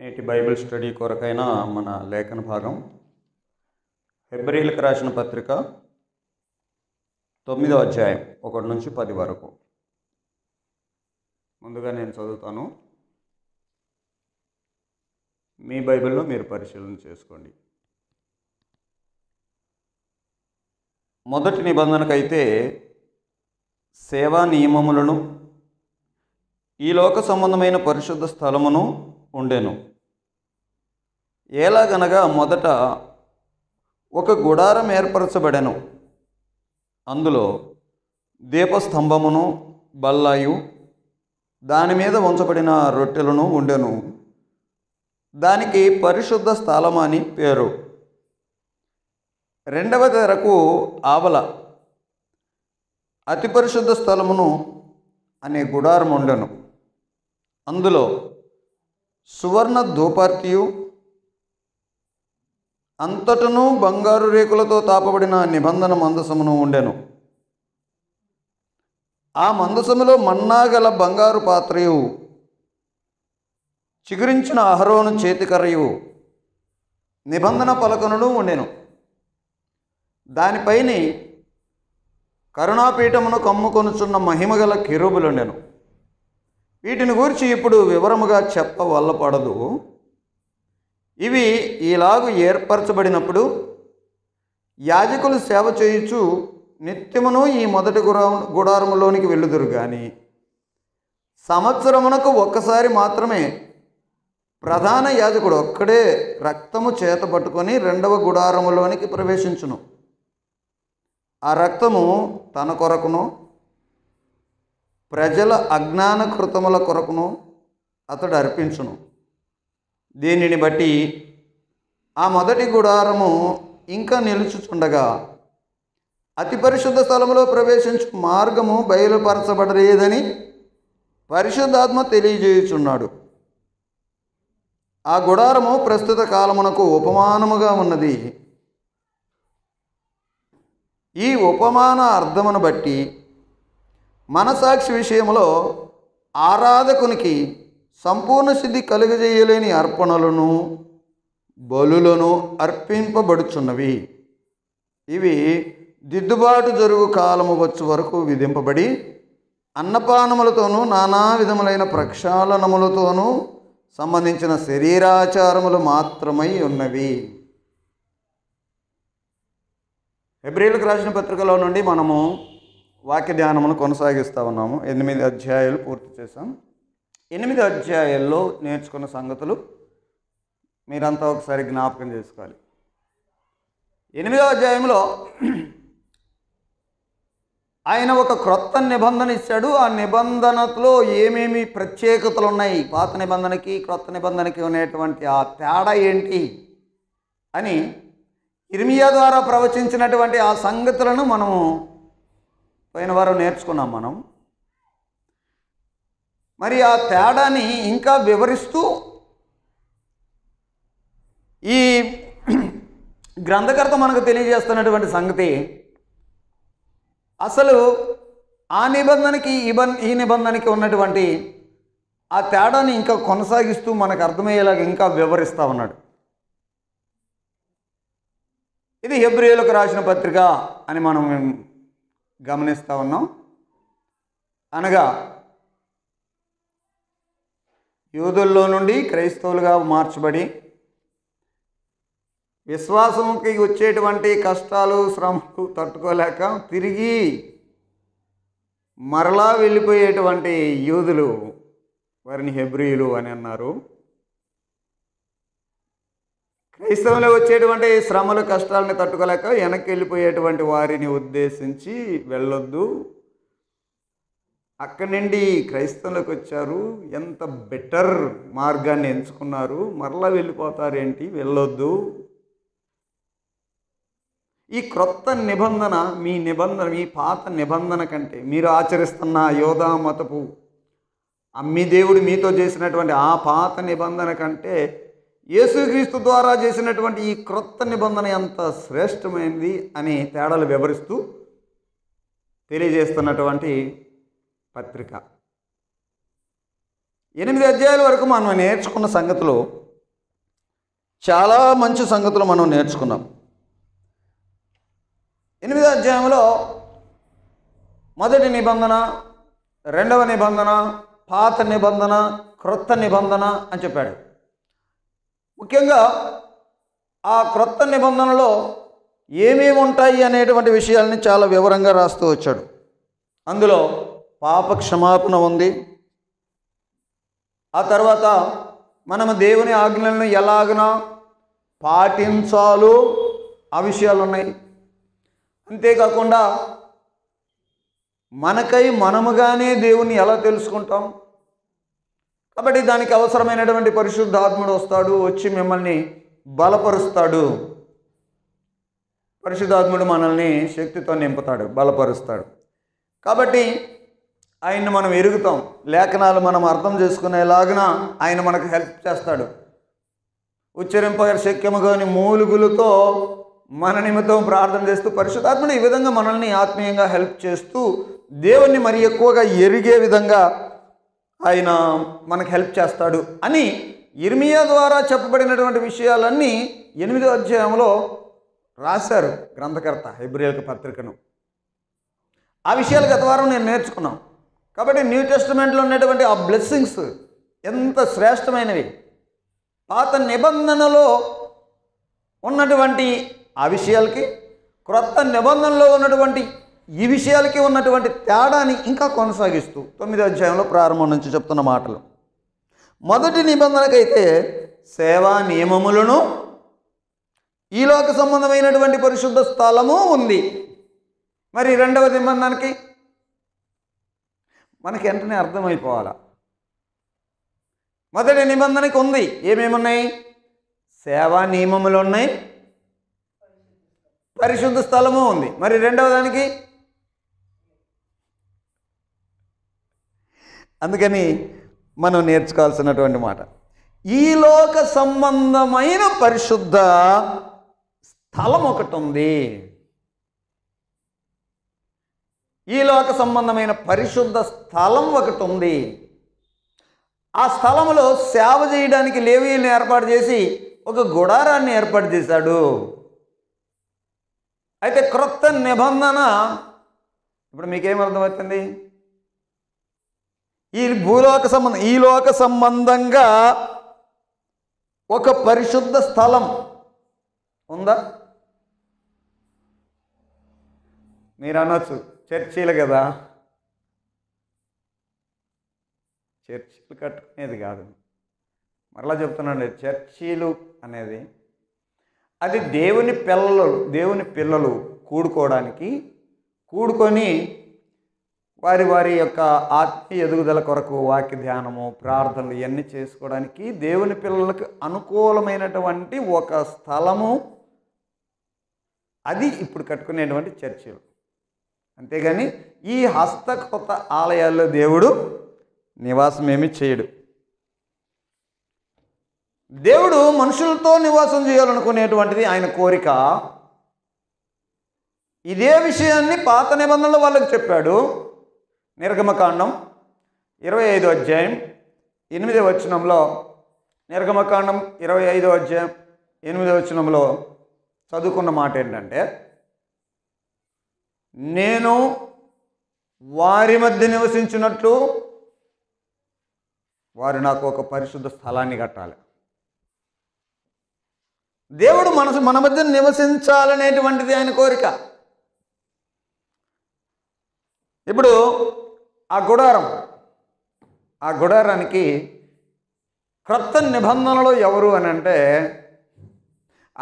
నేటి Bible study కొరకైన మన లేఖన భాగం హెబ్రీయులకు రాసిన పత్రిక 9వ అధ్యాయం 1 నుంచి 10 వరకు. ముందుగా నేను చదువుతాను, మీ బైబిల్లో మీరు పరిశీలన చేసుకోండి. మొదటి నిబంధనకైతే సేవా నియమములను ఈ లోక సంబంధమైన పరిశుద్ధ స్థలమును ఉండెను. ఎలాగనగా మొదట ఒక గుడారం ఏర్పరచబడెను, అందులో దీపస్తంభమును బల్లాయు దాని మీద ఉంచబడిన రొట్టెలను ఉండెను. దానికి పరిశుద్ధ స్థలం అని పేరు. రెండవ తెరకు ఆవల అతి పరిశుద్ధ స్థలమును అనే గుడారం ఉండెను. అందులో సువర్ణ ధూపార్తియు అంతటను బంగారు రేకులతో తాపబడిన నిబంధన మందసమును ఉండెను. ఆ మందసములో మన్నాగల బంగారు పాత్రయు చిగురించిన అహరోను చేతికర్రయు నిబంధన పలకనులు ఉండెను. దానిపైని కరుణాపీఠమును కమ్ముకొనుచున్న మహిమగల కెరూబులుండెను. వీటిని గురించి ఇప్పుడు వివరముగా చెప్పవల్లపడదు. ఇవి ఈలాగు ఏర్పరచబడినప్పుడు యాజకులు సేవ చేయుచు నిత్యమును ఈ మొదటి గుడారములోనికి వెళ్ళుదురు కానీ సంవత్సరమునకు ఒక్కసారి మాత్రమే ప్రధాన యాజకుడు ఒక్కడే రక్తము చేత పట్టుకొని రెండవ గుడారములోనికి ప్రవేశించును. ఆ రక్తము తన కొరకును ప్రజల అజ్ఞాన కృతముల కొరకును అతడు అర్పించును. దీనిని బట్టి ఆ మొదటి గుడారము ఇంకా నిలుచుచుండగా అతి పరిశుద్ధ స్థలములో ప్రవేశించు మార్గము బయలుపరచబడలేదని పరిశుద్ధాత్మ తెలియజేయుచున్నాడు. ఆ గుడారము ప్రస్తుత కాలమునకు ఉపమానముగా ఉన్నది. ఈ ఉపమాన అర్థమును బట్టి మనసాక్షి విషయంలో ఆరాధకునికి సంపూర్ణ సిద్ధి కలుగజేయలేని అర్పణలను బలులను అర్పింపబడుచున్నవి. ఇవి దిద్దుబాటు జరుగు కాలము వచ్చు వరకు విధింపబడి అన్నపానములతోనూ నానా విధములైన ప్రక్షాళనములతోనూ సంబంధించిన శరీరాచారములు మాత్రమై ఉన్నవి. హెబ్రీయులకు రాసిన పత్రికలో నుండి మనము వాక్య ధ్యానమును కొనసాగిస్తూ ఉన్నాము. 8 అధ్యాయాలు పూర్తి చేసాం. 8 అధ్యాయాల్లో నేర్చుకున్న సంగతులు మీరంతా ఒకసారి జ్ఞాపకం చేసుకోవాలి. 8వ అధ్యాయంలో ఆయన ఒక క్రొత్త నిబంధన ఇచ్చాడు. ఆ నిబంధనలో ఏమేమి ప్రత్యేకతలు ఉన్నాయి, పాత నిబంధనకి క్రొత్త నిబంధనకి ఉన్నటువంటి ఆ తేడా ఏంటి అని ఇర్మియా ద్వారా ప్రవచించినటువంటి ఆ సంగతులను మనము పోయిన వారం నేర్చుకున్నాం. మరి ఆ తేడాని ఇంకా వివరిస్తూ ఈ గ్రంథకర్త మనకు తెలియజేస్తున్నటువంటి సంగతి, అసలు ఆ నిబంధనకి ఈ నిబంధనకి ఉన్నటువంటి ఆ తేడాని ఇంకా కొనసాగిస్తూ మనకు అర్థమయ్యేలాగా ఇంకా వివరిస్తూ ఉన్నాడు. ఇది హెబ్రీయులకు రాసిన పత్రిక అని మనం గమనిస్తూ ఉన్నాం. అనగా యూదుల్లో నుండి క్రైస్తవులుగా మార్చబడి విశ్వాసంకి వచ్చేటువంటి కష్టాలు శ్రమలు తట్టుకోలేక తిరిగి మరలా వెళ్ళిపోయేటువంటి యూదులు, వారిని హెబ్రీయులు అని అన్నారు. క్రైస్తవులో వచ్చేటువంటి శ్రమలు కష్టాలని తట్టుకోలేక వెనక్కి వెళ్ళిపోయేటువంటి వారిని ఉద్దేశించి వెళ్ళొద్దు, అక్కడి నుండి క్రైస్తవులకు వచ్చారు, ఎంత బెటర్ మార్గాన్ని ఎంచుకున్నారు, మరలా వెళ్ళిపోతారేంటి, వెళ్ళొద్దు. ఈ క్రొత్త నిబంధన మీ పాత నిబంధన కంటే మీరు ఆచరిస్తున్న యోధా మతపు అమ్మి దేవుడు మీతో చేసినటువంటి ఆ పాత నిబంధన కంటే యేసుక్రీస్తు ద్వారా చేసినటువంటి ఈ క్రొత్త నిబంధన ఎంత శ్రేష్టమైనది అని తేడాలు వివరిస్తూ తెలియజేస్తున్నటువంటి పత్రిక. 8 అధ్యాయాల వరకు మనం నేర్చుకున్న సంగతులు చాలా మంచి సంగతులు మనం నేర్చుకున్నాం. 8వ అధ్యాయంలో మొదటి నిబంధన, రెండవ నిబంధన, పాత నిబంధన, క్రొత్త నిబంధన అని చెప్పాడు. ముఖ్యంగా ఆ క్రొత్త నిబంధనలో ఏమేమి ఉంటాయి అనేటువంటి విషయాల్ని చాలా వివరంగా రాస్తూ వచ్చాడు. అందులో పాప క్షమాపణ ఉంది. ఆ తర్వాత మనము దేవుని ఆజ్ఞలను ఎలాగనా పాటించాలో ఆ విషయాలు ఉన్నాయి. అంతేకాకుండా మనకై మనముగానే దేవుని ఎలా తెలుసుకుంటాం, కాబట్టి దానికి అవసరమైనటువంటి పరిశుద్ధాత్ముడు వస్తాడు, వచ్చి మిమ్మల్ని బలపరుస్తాడు. పరిశుద్ధాత్ముడు మనల్ని శక్తితో నింపుతాడు, బలపరుస్తాడు. కాబట్టి ఆయన్ని మనం ఎరుగుతాం. లేఖనాలు మనం అర్థం చేసుకునేలాగిన ఆయన మనకు హెల్ప్ చేస్తాడు. ఉచ్చరింప శక్యముగాని మూలుగులతో మన నిమిత్తం ప్రార్థన చేస్తూ పరిశుద్ధాత్ముడు ఈ విధంగా మనల్ని ఆత్మీయంగా హెల్ప్ చేస్తూ దేవుణ్ణి మరి ఎక్కువగా ఎరిగే విధంగా ఆయన మనకు హెల్ప్ చేస్తాడు అని యిర్మీయా ద్వారా చెప్పబడినటువంటి విషయాలన్నీ 8వ అధ్యాయంలో రాశారు గ్రంథకర్త హెబ్రీయులకు పత్రికను. ఆ విషయాలు గత వారం నేను నేర్చుకున్నాం. కాబట్టి న్యూ టెస్టమెంట్లో ఉన్నటువంటి ఆ బ్లెస్సింగ్స్ ఎంత శ్రేష్టమైనవి. పాత నిబంధనలో ఉన్నటువంటి ఆ విషయాలకి, క్రొత్త నిబంధనలో ఉన్నటువంటి ఈ విషయాలకి ఉన్నటువంటి తేడాని ఇంకా కొనసాగిస్తూ 9వ అధ్యాయంలో ప్రారంభం నుంచి చెప్తున్న మాటలు. మొదటి నిబంధనకైతే సేవా నియమములను, ఈ లోక సంబంధమైనటువంటి పరిశుద్ధ స్థలము ఉంది. మరి రెండవ నిబంధనకి మనకి వెంటనే అర్థమైపోవాలా. మొదటి నిబంధనకి ఉంది, ఏమేమున్నాయి? సేవా నియమములు ఉన్నాయి, పరిశుద్ధ స్థలము ఉంది. మరి రెండవ దానికి అందుకని మనం నేర్చుకోవాల్సినటువంటి మాట, ఈ లోక సంబంధమైన పరిశుద్ధ స్థలం ఒకటి ఉంది. ఈ లోక సంబంధమైన పరిశుద్ధ స్థలం ఒకటి ఉంది. ఆ స్థలంలో సేవ చేయడానికి లేవీయుల్ని ఏర్పాటు చేసి ఒక గుడారాన్ని ఏర్పాటు చేశాడు. అయితే క్రొత్త నిబంధన ఇప్పుడు మీకేమర్థమవుతుంది? ఈ లోక సంబంధంగా ఒక పరిశుద్ధ స్థలం ఉందా? మీరు అనొచ్చు చర్చీలు కదా, చర్చీలు కట్టుకునేది కాదు. మరలా చెప్తున్నాండి, చర్చీలు అనేది అది దేవుని పిల్లలు కూడుకొని వారి వారి యొక్క ఆత్మీయ ఎదుగుదల కొరకు వాక్య ధ్యానము, ప్రార్థనలు ఇవన్నీ చేసుకోవడానికి దేవుని పిల్లలకు అనుకూలమైనటువంటి ఒక స్థలము అది ఇప్పుడు కట్టుకునేటువంటి చర్చిలు. అంతేగాని ఈ హస్తకృత ఆలయాల్లో దేవుడు నివాసం ఏమీ చేయడు. దేవుడు మనుషులతో నివాసం చేయాలనుకునేటువంటిది ఆయన కోరిక. ఇదే విషయాన్ని పాత నిబంధనలు వాళ్ళకి చెప్పాడు. నిర్గమకాండం 25వ అధ్యాయం 8వ వచనంలో, నిర్గమకాండం 25వ అధ్యాయం 8వ వచనంలో చదువుకున్న మాట ఏంటంటే, నేను వారి మధ్య నివసించినట్లు వారు నాకు ఒక పరిశుద్ధ స్థలాన్ని కట్టాలి. దేవుడు మన మధ్య నివసించాలనేటువంటిది ఆయన కోరిక. ఇప్పుడు ఆ గుడారానికి క్రొత్త నిబంధనలో ఎవరు అని అంటే,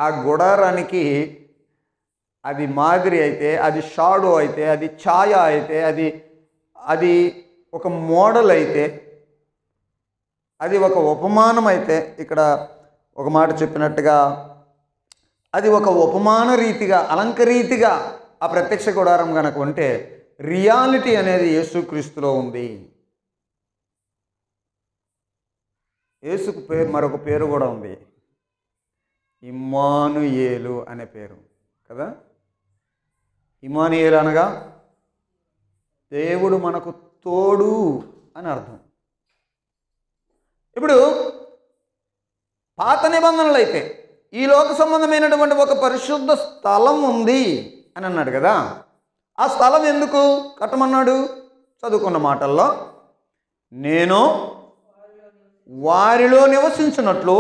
ఆ గుడారానికి అది మాదిరి అయితే, అది షాడో అయితే, అది ఛాయ అయితే, అది ఒక మోడల్ అయితే, అది ఒక ఉపమానం అయితే, ఇక్కడ ఒక మాట చెప్పినట్టుగా అది ఒక ఉపమాన రీతిగా, అలంకరీతిగా ఆ ప్రత్యక్ష గుడారం కనుక ఉంటే, రియాలిటీ అనేది యేసుక్రీస్తులో ఉంది. యేసుకు మరొక పేరు కూడా ఉంది, ఇమ్మానుయేలు అనే పేరు కదా. ఇమ్మానుయేలు అనగా దేవుడు మనకు తోడు అని అర్థం. ఇప్పుడు పాత నిబంధనలు అయితే ఈ లోక సంబంధమైనటువంటి ఒక పరిశుద్ధ స్థలం ఉంది అని అన్నాడు కదా. ఆ స్థలం ఎందుకు కట్టమన్నాడు? చదువుకున్న మాటల్లో, నేను వారిలో నివసించినట్లు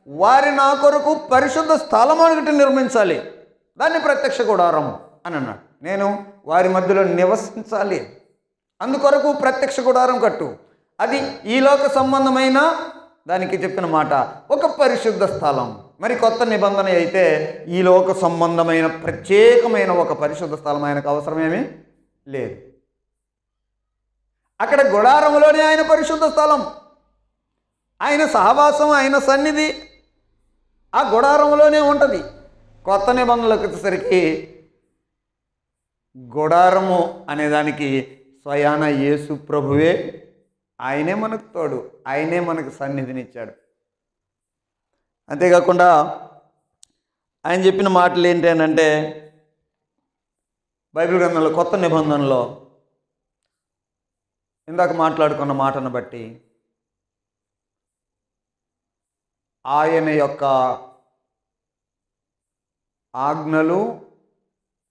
వారి నా కొరకు పరిశుద్ధ స్థలం ఒకటి నిర్మించాలి, దాన్ని ప్రత్యక్ష గుడారం అని అన్నాడు. నేను వారి మధ్యలో నివసించాలి, అందుకొరకు ప్రత్యక్ష గుడారం కట్టు. అది ఈ లోక సంబంధమైన దానికి చెప్పిన మాట, ఒక పరిశుద్ధ స్థలం. మరి కొత్త నిబంధన అయితే ఈ లోక సంబంధమైన ప్రత్యేకమైన ఒక పరిశుద్ధ స్థలం ఆయనకు అవసరమేమీ లేదు. అక్కడ గుడారంలోనే ఆయన పరిశుద్ధ స్థలం, ఆయన సహవాసం, ఆయన సన్నిధి ఆ గుడారంలోనే ఉంటుంది. కొత్త నిబంధనలకు వచ్చేసరికి గుడారము అనేదానికి స్వయాన యేసు ప్రభువే, ఆయనే మనకు తోడు, ఆయనే మనకు సన్నిధినిచ్చాడు. అంతేకాకుండా ఆయన చెప్పిన మాటలు ఏంటి అని అంటే, బైబిల్ గ్రంథంలో కొత్త నిబంధనలో ఇందాక మాట్లాడుకున్న మాటను బట్టి ఆయన యొక్క ఆజ్ఞలు,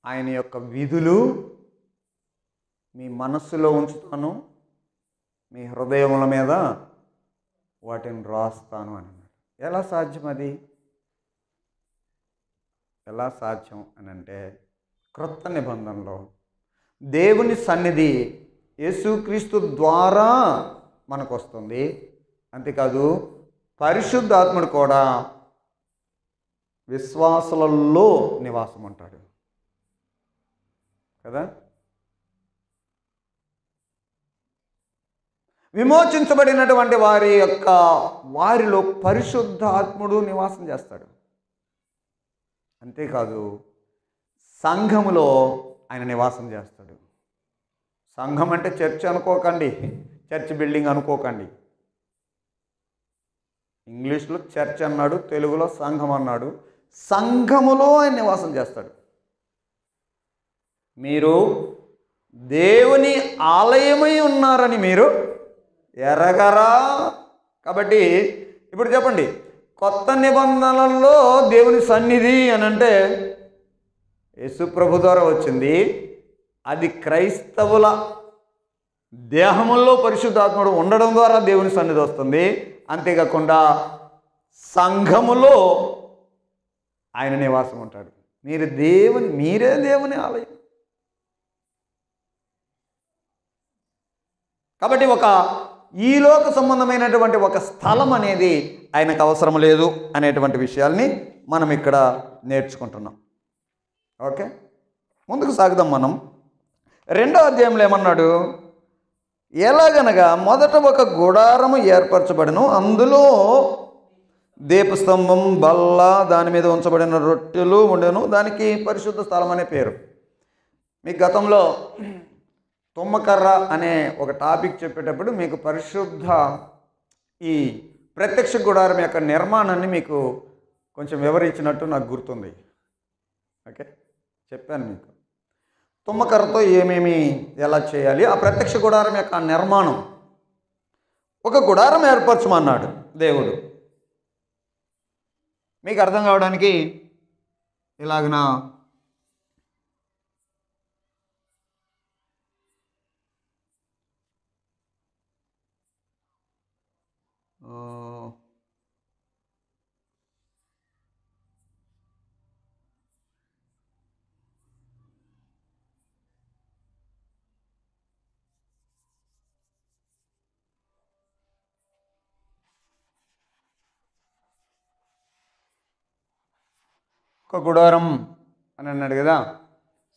ఆయన యొక్క విధులు మీ మనస్సులో ఉంచుతాను, మీ హృదయముల మీద వాటిని రాస్తాను అని అన్నాడు. ఎలా సాధ్యం అది? ఎలా సాధ్యం అని అంటే, క్రొత్త నిబంధనలో దేవుని సన్నిధి యేసుక్రీస్తు ద్వారా మనకు వస్తుంది. అంతేకాదు పరిశుద్ధాత్ముడు కూడా విశ్వాసులలో నివాసం ఉంటాడు కదా. విమోచించబడినటువంటి వారిలో పరిశుద్ధాత్ముడు నివాసం చేస్తాడు. అంతేకాదు సంఘములో ఆయన నివాసం చేస్తాడు. సంఘం అంటే చర్చ్ అనుకోకండి, చర్చ్ బిల్డింగ్ అనుకోకండి. ఇంగ్లీష్లో చర్చ్ అన్నాడు, తెలుగులో సంఘం అన్నాడు. సంఘములో ఆయన నివాసం చేస్తాడు. మీరు దేవుని ఆలయమై ఉన్నారని మీరు ఎరగరా? కాబట్టి ఇప్పుడు చెప్పండి, కొత్త నిబంధనల్లో దేవుని సన్నిధి అని అంటే యేసు ప్రభు ద్వారా వచ్చింది. అది క్రైస్తవుల దేహముల్లో పరిశుద్ధాత్ముడు ఉండడం ద్వారా దేవుని సన్నిధి వస్తుంది. అంతేకాకుండా సంఘములో ఆయన నివాసం ఉంటాడు. మీరే దేవుని ఆలయం. కాబట్టి ఈ లోక సంబంధమైనటువంటి ఒక స్థలం అనేది ఆయనకు అవసరం లేదు అనేటువంటి విషయాల్ని మనం ఇక్కడ నేర్చుకుంటున్నాం. ఓకే, ముందుకు సాగుదాం. మనం 2వ అధ్యాయంలో ఏమన్నాడు? ఎలాగనగా మొదట ఒక గుడారము ఏర్పరచబడను, అందులో దీపస్తంభం, బల్ల, దాని మీద ఉంచబడిన రొట్టెలు ఉండెను, దానికి పరిశుద్ధ స్థలం అనే పేరు. మీకు గతంలో తుమ్మకర్ర అనే ఒక టాపిక్ చెప్పేటప్పుడు మీకు ఈ ప్రత్యక్ష గుడారం యొక్క నిర్మాణాన్ని మీకు కొంచెం వివరించినట్టు నాకు గుర్తుంది. ఓకే, చెప్పాను మీకు తుమ్మకర్రతో ఎలా చేయాలి, ఆ ప్రత్యక్ష గుడారం యొక్క నిర్మాణం. ఒక గుడారం ఏర్పరచమన్నాడు దేవుడు. మీకు అర్థం కావడానికి ఇలాగన ఒక గుడారం అని అన్నాడు కదా.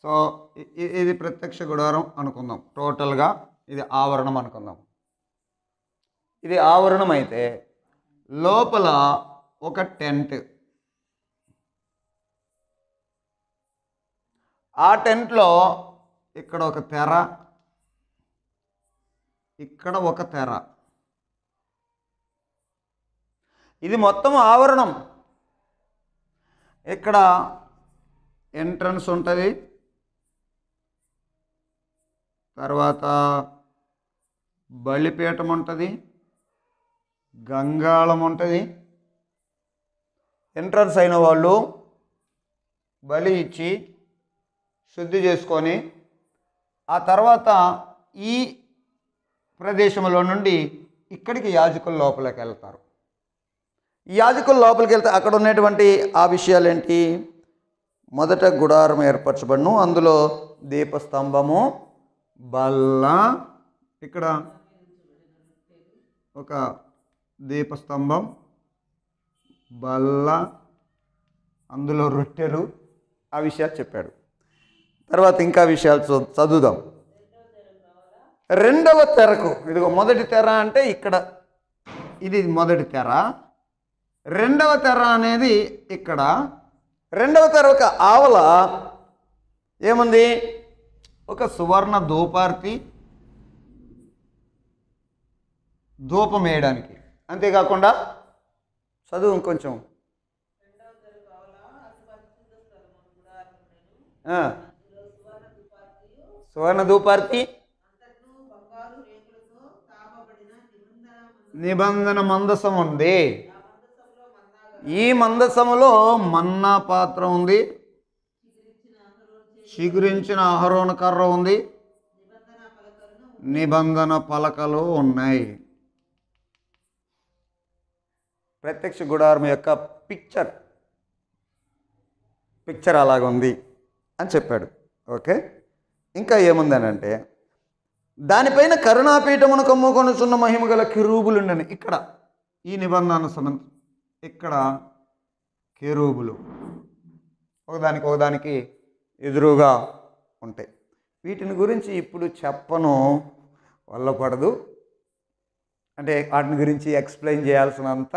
సో ఇది ప్రత్యక్ష గుడారం అనుకుందాం. టోటల్గా ఇది ఆవరణం అనుకుందాం. ఇది ఆవరణం అయితే లోపల ఒక టెంట్, ఆ టెంట్లో ఇక్కడ ఒక తెర, ఇక్కడ ఒక తెర, ఇది మొత్తం ఆవరణం. ఇక్కడ ఎంట్రన్స్ ఉంటుంది, తర్వాత బలిపీఠం ఉంటుంది, గంగాళం ఉంటుంది, ఎంట్రన్స్ అయిన వాళ్ళు బలి ఇచ్చి శుద్ధి చేసుకొని ఆ తర్వాత ఈ ప్రదేశంలో నుండి ఇక్కడికి యాజకుల లోపలికి వెళ్తారు. ఈ యాజకుల లోపలికి వెళ్తే అక్కడ ఉన్నటువంటి ఆ విషయాలు ఏంటి? మొదట గుడారం ఏర్పరచబడును, అందులో దీపస్తంభము, బల్ల, ఇక్కడ ఒక దీపస్తంభం, బల్ల, అందులో రొట్టెలు, ఆ విషయాలు చెప్పాడు. తర్వాత ఇంకా విషయాలు చదువుదాం. రెండవ తెరకు, ఇదిగో మొదటి తెర అంటే ఇక్కడ ఇది మొదటి తెర, రెండవ తెర అనేది ఇక్కడ. రెండవ తెర ఒక ఆవల ఏముంది? ఒక సువర్ణ ధూపార్తి, ధూపం వేయడానికి. అంతేకాకుండా చదువు ఇంకొంచెం. సువర్ణ ధూపార్తి, నిబంధన మందసం ఉంది. ఈ మందసములో మన్నా పాత్ర ఉంది, చిగురించిన అహరోను కర్ర ఉంది, నిబంధన పలకలు ఉన్నాయి. ప్రత్యక్ష గుడారం యొక్క పిక్చర్ అలాగుంది అని చెప్పాడు. ఓకే, ఇంకా ఏముందనంటే దానిపైన కరుణాపీఠమును కమ్ముకొనుచున్న మహిమ గల కెరూబులు ఉండని. ఇక్కడ ఈ నిబంధన సంబంధం ఇక్కడ కెరూబులు ఒకదానికి ఎదురుగా ఉంటాయి. వీటిని గురించి ఇప్పుడు చెప్పను, వల్ల పడదు. అంటే వాటిని గురించి ఎక్స్ప్లెయిన్ చేయాల్సినంత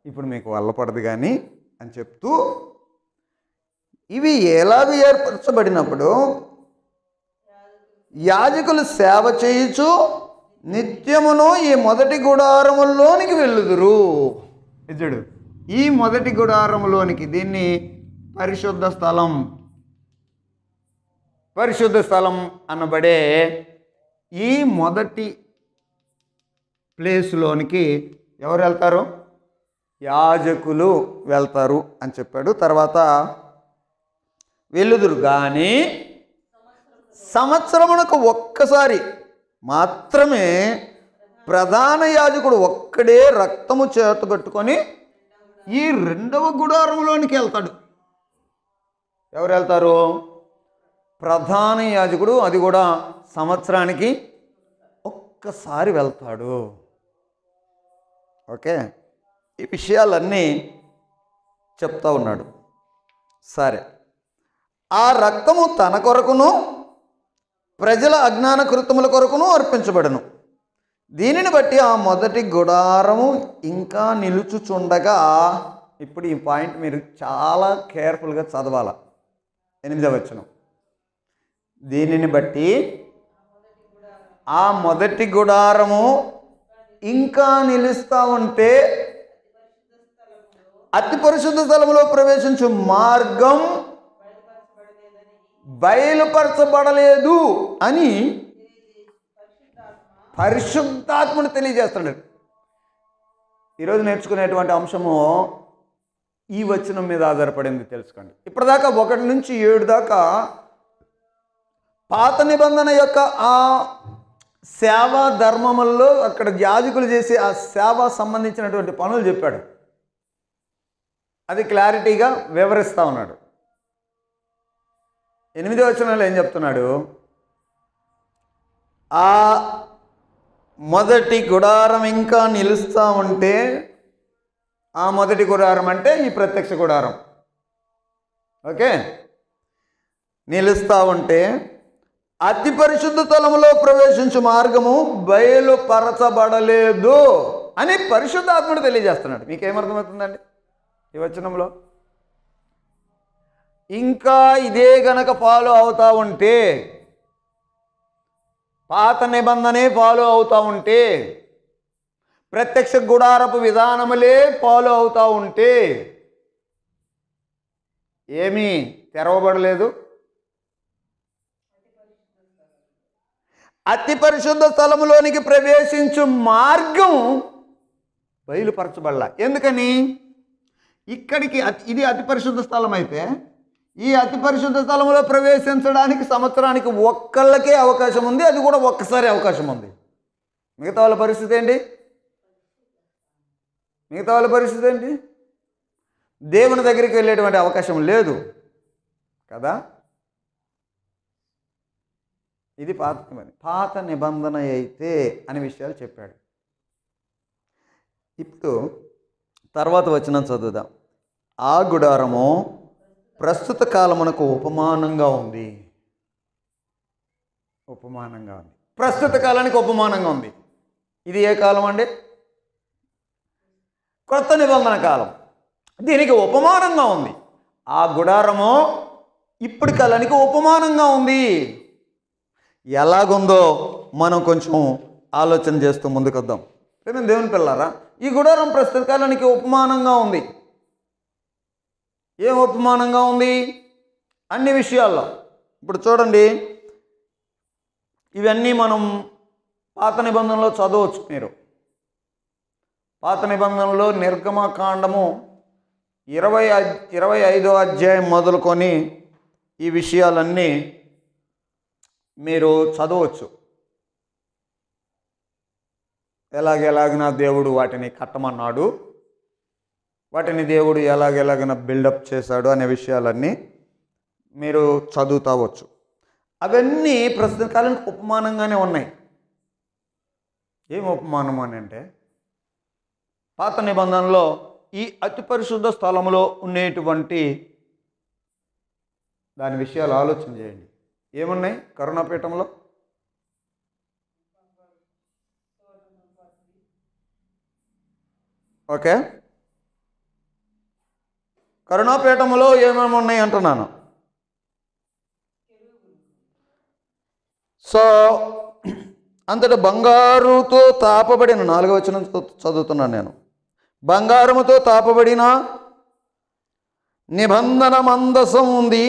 ఇప్పుడు మీకు వల్ల పడదు కానీ అని చెప్తూ, ఇవి ఎలాగ ఏర్పరచబడినప్పుడు యాజకులు సేవ చేయుచు నిత్యమును ఈ మొదటి గుడారములోనికి వెళ్ళుదురు. ఇచ్చాడు ఈ మొదటి గుడారములోనికి. దీన్ని పరిశుద్ధ స్థలం అనబడే ఈ మొదటి ప్లేస్లోనికి ఎవరు వెళ్తారు? యాజకులు వెళ్తారు అని చెప్పాడు. తర్వాత వెళ్ళుదురు కానీ సంవత్సరమునకు ఒక్కసారి మాత్రమే ప్రధాన యాజకుడు ఒక్కడే రక్తము చేతబట్టుకొని ఈ రెండవ గుడారంలోనికి వెళ్తాడు. ఎవరు వెళ్తారు? ప్రధాన యాజకుడు. అది కూడా సంవత్సరానికి ఒక్కసారి వెళ్తాడు. ఓకే, ఈ విషయాలన్నీ చెప్తా ఉన్నాడు. సరే, ఆ రక్తము తన కొరకును ప్రజల అజ్ఞాన కృత్యముల కొరకును అర్పించబడను. దీనిని బట్టి ఆ మొదటి గుడారము ఇంకా నిలుచుచుండగా, ఇప్పుడు ఈ పాయింట్ మీరు చాలా కేర్ఫుల్గా చదవాలి. 8వ వచనం. దీనిని బట్టి ఆ మొదటి గుడారము ఇంకా నిలుస్తూ ఉంటే అతి పరిశుద్ధ స్థలములో ప్రవేశించు మార్గం బయలుపరచబడలేదు అని పరిశుద్ధాత్మను తెలియజేస్తాడు. ఈరోజు నేర్చుకునేటువంటి అంశము ఈ వచనం మీద ఆధారపడింది. తెలుసుకోండి. ఇప్పటిదాకా 1 నుంచి 7 దాకా పాత నిబంధన యొక్క ఆ సేవా ధర్మముల్లో అక్కడ యాజకులు చేసే ఆ సేవ సంబంధించినటువంటి పనులు చెప్పాడు. అది క్లారిటీగా వివరిస్తూ ఉన్నాడు. 8వ వచనంలో ఏం చెప్తున్నాడు? ఆ మొదటి గుడారం ఇంకా నిలుస్తూ ఉంటే, ఆ మొదటి గుడారం అంటే ఈ ప్రత్యక్ష గుడారం. ఓకే, నిలుస్తూ ఉంటే అతి పరిశుద్ధ స్థలములో ప్రవేశించు మార్గము బయలుపరచబడలేదు అని పరిశుద్ధాత్ముడు తెలియజేస్తున్నాడు. మీకేమర్థమవుతుందండి ఈ వచనంలో? ఇంకా ఇదే గనక ఫాలో అవుతూ ఉంటే, పాత నిబంధనే ఫాలో అవుతూ ఉంటే, ప్రత్యక్ష గుడారపు విధానములే ఫాలో అవుతూ ఉంటే ఏమీ తెరవబడలేదు. అతి పరిశుద్ధ స్థలములోనికి ప్రవేశించు మార్గం బయలుపరచబడలా. ఎందుకని? ఇక్కడికి ఇది అతి పరిశుద్ధ స్థలం అయితే ఈ అతి పరిశుద్ధ స్థలంలో ప్రవేశించడానికి సంవత్సరానికి ఒక్కళ్ళకే అవకాశం ఉంది, అది కూడా ఒక్కసారి అవకాశం ఉంది. మిగతా వాళ్ళ పరిస్థితి ఏంటి? దేవుని దగ్గరికి వెళ్ళేటువంటి అవకాశం లేదు కదా. ఇది పాత నిబంధన అయితే అనే విషయాలు చెప్పాడు. ఇప్పుడు తర్వాత వచనం చదువుదాం. ఆ గుడారము ప్రస్తుత కాలమునకు ఉపమానంగా ఉంది. ప్రస్తుత కాలానికి ఉపమానంగా ఉంది. ఇది ఏ కాలం అండి? కొత్త నిబంధన కాలం. దీనికి ఉపమానంగా ఉంది. ఆ గుడారము ఇప్పుడు కాలానికి ఉపమానంగా ఉంది. ఎలాగుందో మనం కొంచెం ఆలోచన చేస్తూ ముందుకొద్దాం. దేవుని పిల్లారా, ఈ గుడారం ప్రస్తుత కాలానికి ఉపమానంగా ఉంది. ఏం ఉపమానంగా ఉంది? అన్ని విషయాల్లో. ఇప్పుడు చూడండి, ఇవన్నీ మనం పాత నిబంధనలో చదవచ్చు. మీరు పాత నిబంధనలో నిర్గమకాండము 25వ అధ్యాయం మొదలుకొని ఈ విషయాలన్నీ మీరు చదవచ్చు. ఎలాగెలాగిన దేవుడు వాటిని కట్టమన్నాడు, వాటిని దేవుడు ఎలాగెలాగిన బిల్డప్ చేశాడు అనే విషయాలన్నీ మీరు చదువుతావచ్చు. అవన్నీ ప్రస్తుత కాలానికి ఉపమానంగానే ఉన్నాయి. ఏం ఉపమానం అని అంటే, పాత నిబంధనలో ఈ అతి పరిశుద్ధ స్థలంలో ఉండేటువంటి దాని విషయాలు ఆలోచన చేయండి. ఏమున్నాయి కరుణాపీఠంలో? ఓకే, కరుణాపీఠంలో ఏమేమి ఉన్నాయి అంటున్నాను. సో అంతటా బంగారుతో తాపబడిన 4వ వచనం చదువుతున్నాను నేను. బంగారముతో తాపబడిన నిబంధన మందసం ఉంది.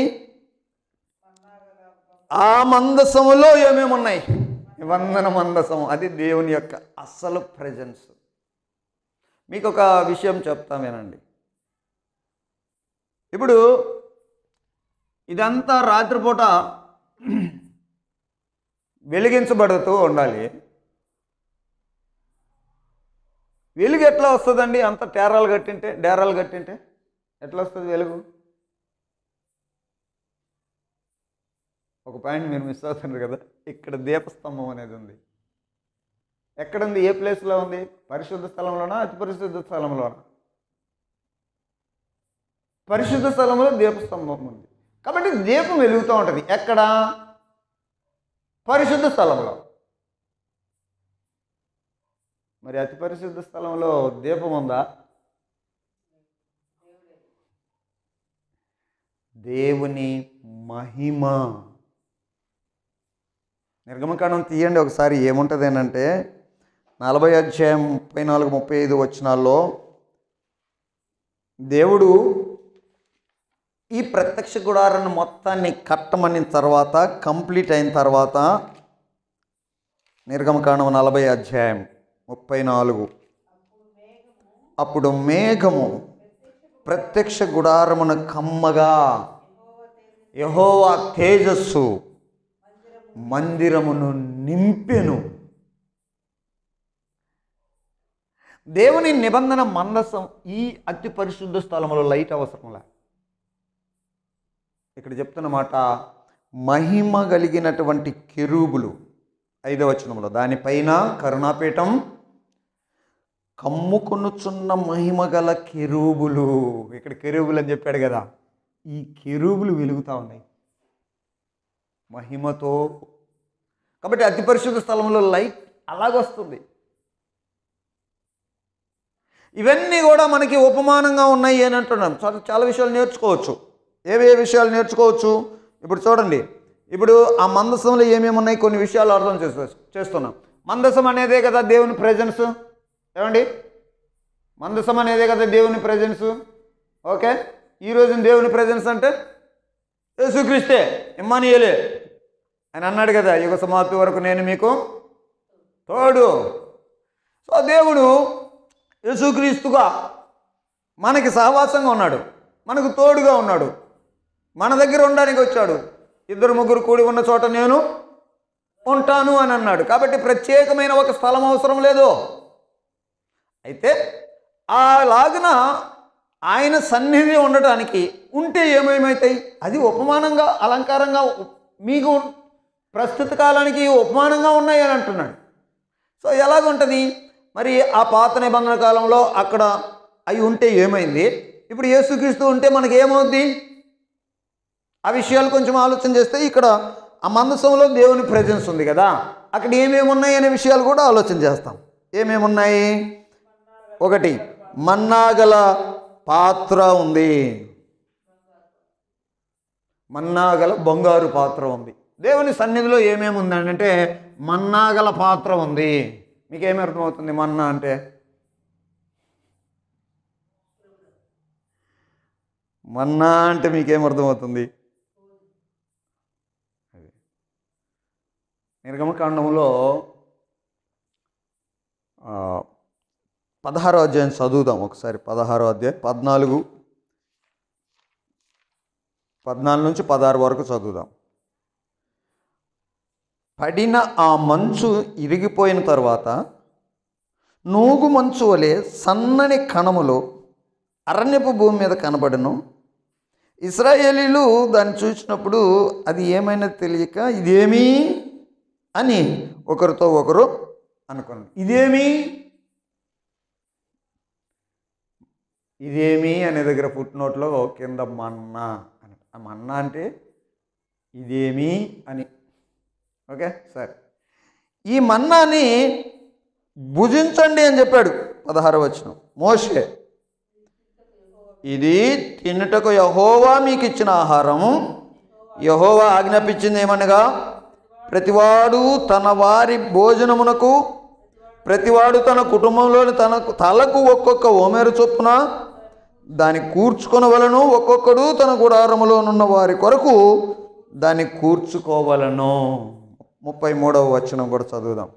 ఆ మందసములో ఏమేమి ఉన్నాయి? నిబంధన మందసం. అది దేవుని యొక్క అసలు ప్రెజెన్స్. మీకు ఒక విషయం చెప్తాను వినండి. ఇప్పుడు ఇదంతా రాత్రిపూట వెలిగించబడుతూ ఉండాలి. వెలుగు ఎట్లా వస్తుందండి? అంత డేరాలు కట్టింటే ఎట్లా వస్తుంది వెలుగు? ఒక పాయింట్ మీరు మిస్ అవుతున్నారు కదా. ఇక్కడ దీపస్తంభం అనేది ఉంది. ఎక్కడుంది? ఏ ప్లేస్లో ఉంది? పరిశుద్ధ స్థలంలోనా, అతి పరిశుద్ధ స్థలంలోనా? పరిశుద్ధ స్థలంలో దీపస్తంభం ఉంది. కాబట్టి దీపం వెలుగుతూ ఉంటుంది. ఎక్కడ? పరిశుద్ధ స్థలంలో. మరి అతి పరిశుద్ధ స్థలంలో దీపం ఉందా? దేవుని మహిమ. నిర్గమకాండం తీయండి ఒకసారి. ఏముంటుంది ఏంటంటే 40వ అధ్యాయం 34-35 వచనాల్లో దేవుడు ఈ ప్రత్యక్ష గుడారాన్ని మొత్తాన్ని కట్టమని తర్వాత, కంప్లీట్ అయిన తర్వాత, నిర్గమకాండం 40వ అధ్యాయం 34, అప్పుడు మేఘము ప్రత్యక్ష గుడారమును కమ్మగా, యెహోవా తేజస్సు మందిరమును నింపెను. దేవుని నిబంధన మందసం ఈ అతి పరిశుద్ధ స్థలంలో లైట్ అవసరంలా. ఇక్కడ చెప్తున్నమాట, మహిమ కలిగినటువంటి కెరూబులు. 5వ వచనంలో దానిపైన కరుణాపీఠం, కమ్ముకొనుచున్న మహిమ గల కెరూబులు. ఇక్కడ కెరూబులు అని చెప్పాడు కదా. ఈ కెరూబులు వెలుగుతూ ఉన్నాయి మహిమతో. కాబట్టి అతి పరిశుద్ధ స్థలంలో లైట్ అలాగొస్తుంది. ఇవన్నీ కూడా మనకి ఉపమానంగా ఉన్నాయి అని అంటున్నాం. చాలా విషయాలు నేర్చుకోవచ్చు. ఏ విషయాలు నేర్చుకోవచ్చు? ఇప్పుడు చూడండి, ఇప్పుడు ఆ మందసంలో ఏమేమి ఉన్నాయి కొన్ని విషయాలు అర్థం చేస్తున్నాం. మందసం అనేదే కదా దేవుని ప్రెజెన్స్. ఏమండి, మందసం అనేదే కదా దేవుని ప్రెజెన్స్. ఓకే, ఈరోజు దేవుని ప్రెజెన్స్ అంటే యేసుక్రీస్తే, ఇమ్మానుయేలే అని అన్నాడు కదా, యుగ సమాప్తి వరకు నేను మీకు తోడు. సో దేవుడు యేసుక్రీస్తుగా మనకి సహవాసంగా ఉన్నాడు, మనకు తోడుగా ఉన్నాడు, మన దగ్గర ఉండడానికి వచ్చాడు. 2-3 కూడి ఉన్న చోట నేను ఉంటాను అని అన్నాడు. కాబట్టి ప్రత్యేకమైన ఒక స్థలం అవసరం లేదు. అయితే అలాగున ఆయన సన్నిధి ఉండటానికి ఉంటే ఏమేమవుతాయి? అది ఉపమానంగా, అలంకారంగా మీకు ప్రస్తుత కాలానికి ఉపమానంగా ఉన్నాయి అని అంటున్నాడు. సో ఎలాగుంటుంది మరి? ఆ పాత నిబంధన కాలంలో అక్కడ అవి ఉంటే ఏమైంది? ఇప్పుడు యేసుక్రీస్తు ఉంటే మనకి ఏమవుద్ది? ఆ విషయాలు కొంచెం ఆలోచన చేస్తే ఇక్కడ ఆ మందసంలో దేవుని ప్రెజెన్స్ ఉంది కదా, అక్కడ ఏమేమి ఉన్నాయి అనే విషయాలు కూడా ఆలోచన చేస్తాం. ఏమేమి ఉన్నాయి? 1, మన్నాగల పాత్ర ఉంది, మన్నాగల బంగారు పాత్ర ఉంది. దేవుని సన్నిధిలో ఏమేమి ఉందంటే మన్నాగల పాత్ర ఉంది. మీకేమి అర్థమవుతుంది మన్నా అంటే? మన్నా అంటే మీకేం అర్థమవుతుంది? నిర్గమకాండంలో 16వ అధ్యాయం చదువుదాం ఒకసారి. 16వ అధ్యాయం 14 నుంచి 16 వరకు చదువుదాం. పడిన ఆ మంచు ఇరిగిపోయిన తర్వాత నూగు మంచు వలె సన్నని కణములు అరణ్యపు భూమి మీద కనబడను. ఇశ్రాయేలీలు దాన్ని చూసినప్పుడు అది ఏమైనా తెలియక ఇదేమీ అని ఒకరితో ఒకరు అనుకున్నారు. ఇదేమీ అనే దగ్గర ఫుట్నోట్లో కింద మన్నా అని, ఆ మన్నా అంటే ఇదేమీ అని. ఓకే, సరే. ఈ మన్నాని భుజించండి అని చెప్పాడు 16వ వచనం. మోషే, ఇది తినుటకు యెహోవా మీకు ఇచ్చిన ఆహారం. యెహోవా ఆజ్ఞాపించింది ఏమనగా, ప్రతివాడు తన వారి భోజనమునకు, ప్రతివాడు తన కుటుంబంలోని తలకు ఒక్కొక్క ఓమెరు చొప్పున దాన్ని కూర్చుకొనవలను. ఒక్కొక్కడు తన గుడారములోనున్న వారి కొరకు దాన్ని కూర్చుకోవలను. 33వ వచనం కూడా చదువుదాం.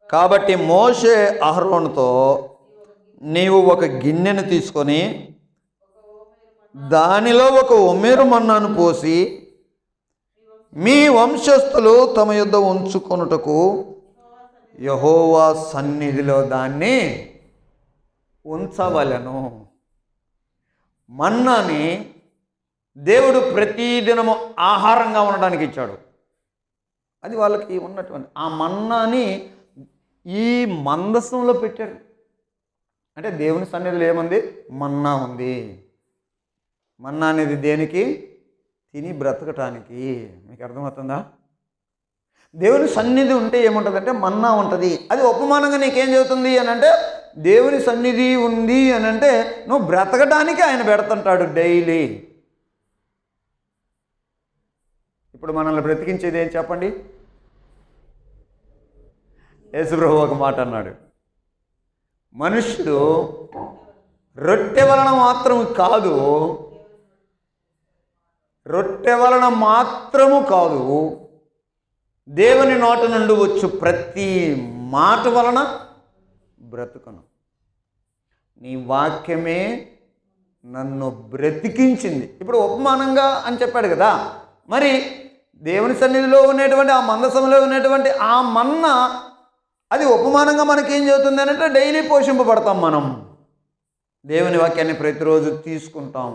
కాబట్టి మోషే అహరోనుతో, నీవు ఒక గిన్నెను తీసుకొని దానిలో ఒక ఒమెరు మన్నాను పోసి మీ వంశస్థులు తమ యొద్ద ఉంచుకొనుటకు యెహోవా సన్నిధిలో దాన్ని ఉంచవలెను. మన్నాని దేవుడు ప్రతిదినము ఆహారంగా ఉండడానికి ఇచ్చాడు. అది వాళ్ళకి ఉన్నటువంటి ఆ మన్నాని ఈ మందసంలో పెట్టాడు. అంటే దేవుని సన్నిధిలో ఏముంది? మన్నా ఉంది. మన్నా అనేది దేనికి? తిని బ్రతకటానికి. మీకు అర్థమవుతుందా? దేవుని సన్నిధి ఉంటే ఏముంటుందంటే మన్నా ఉంటుంది. అది ఉపమానంగా నీకేం చెబుతుంది అని అంటే, దేవుని సన్నిధి ఉంది అని అంటే నువ్వు బ్రతకటానికి ఆయన పెడుతుంటాడు డైలీ. ఇప్పుడు మనల్ని బ్రతికించేది ఏం చెప్పండి? యేసుప్రభు ఒక మాట అన్నాడు, మనుష్యుడు రొట్టె వలన మాత్రము కాదు, రొట్టె వలన మాత్రము కాదు, దేవుని నోట నుండి వచ్చు ప్రతి మాట వలన బ్రతుకును. నీ వాక్యమే నన్ను బ్రతికించింది. ఇప్పుడు ఉపమానంగా అని చెప్పాడు కదా, మరి దేవుని సన్నిధిలో ఉన్నటువంటి ఆ మందసంలో ఉన్నటువంటి ఆ మన్నా అది ఉపమానంగా మనకేం చెబుతుంది అని అంటే, డైలీ పోషింపబడతాం. మనం దేవుని వాక్యాన్ని ప్రతిరోజు తీసుకుంటాం,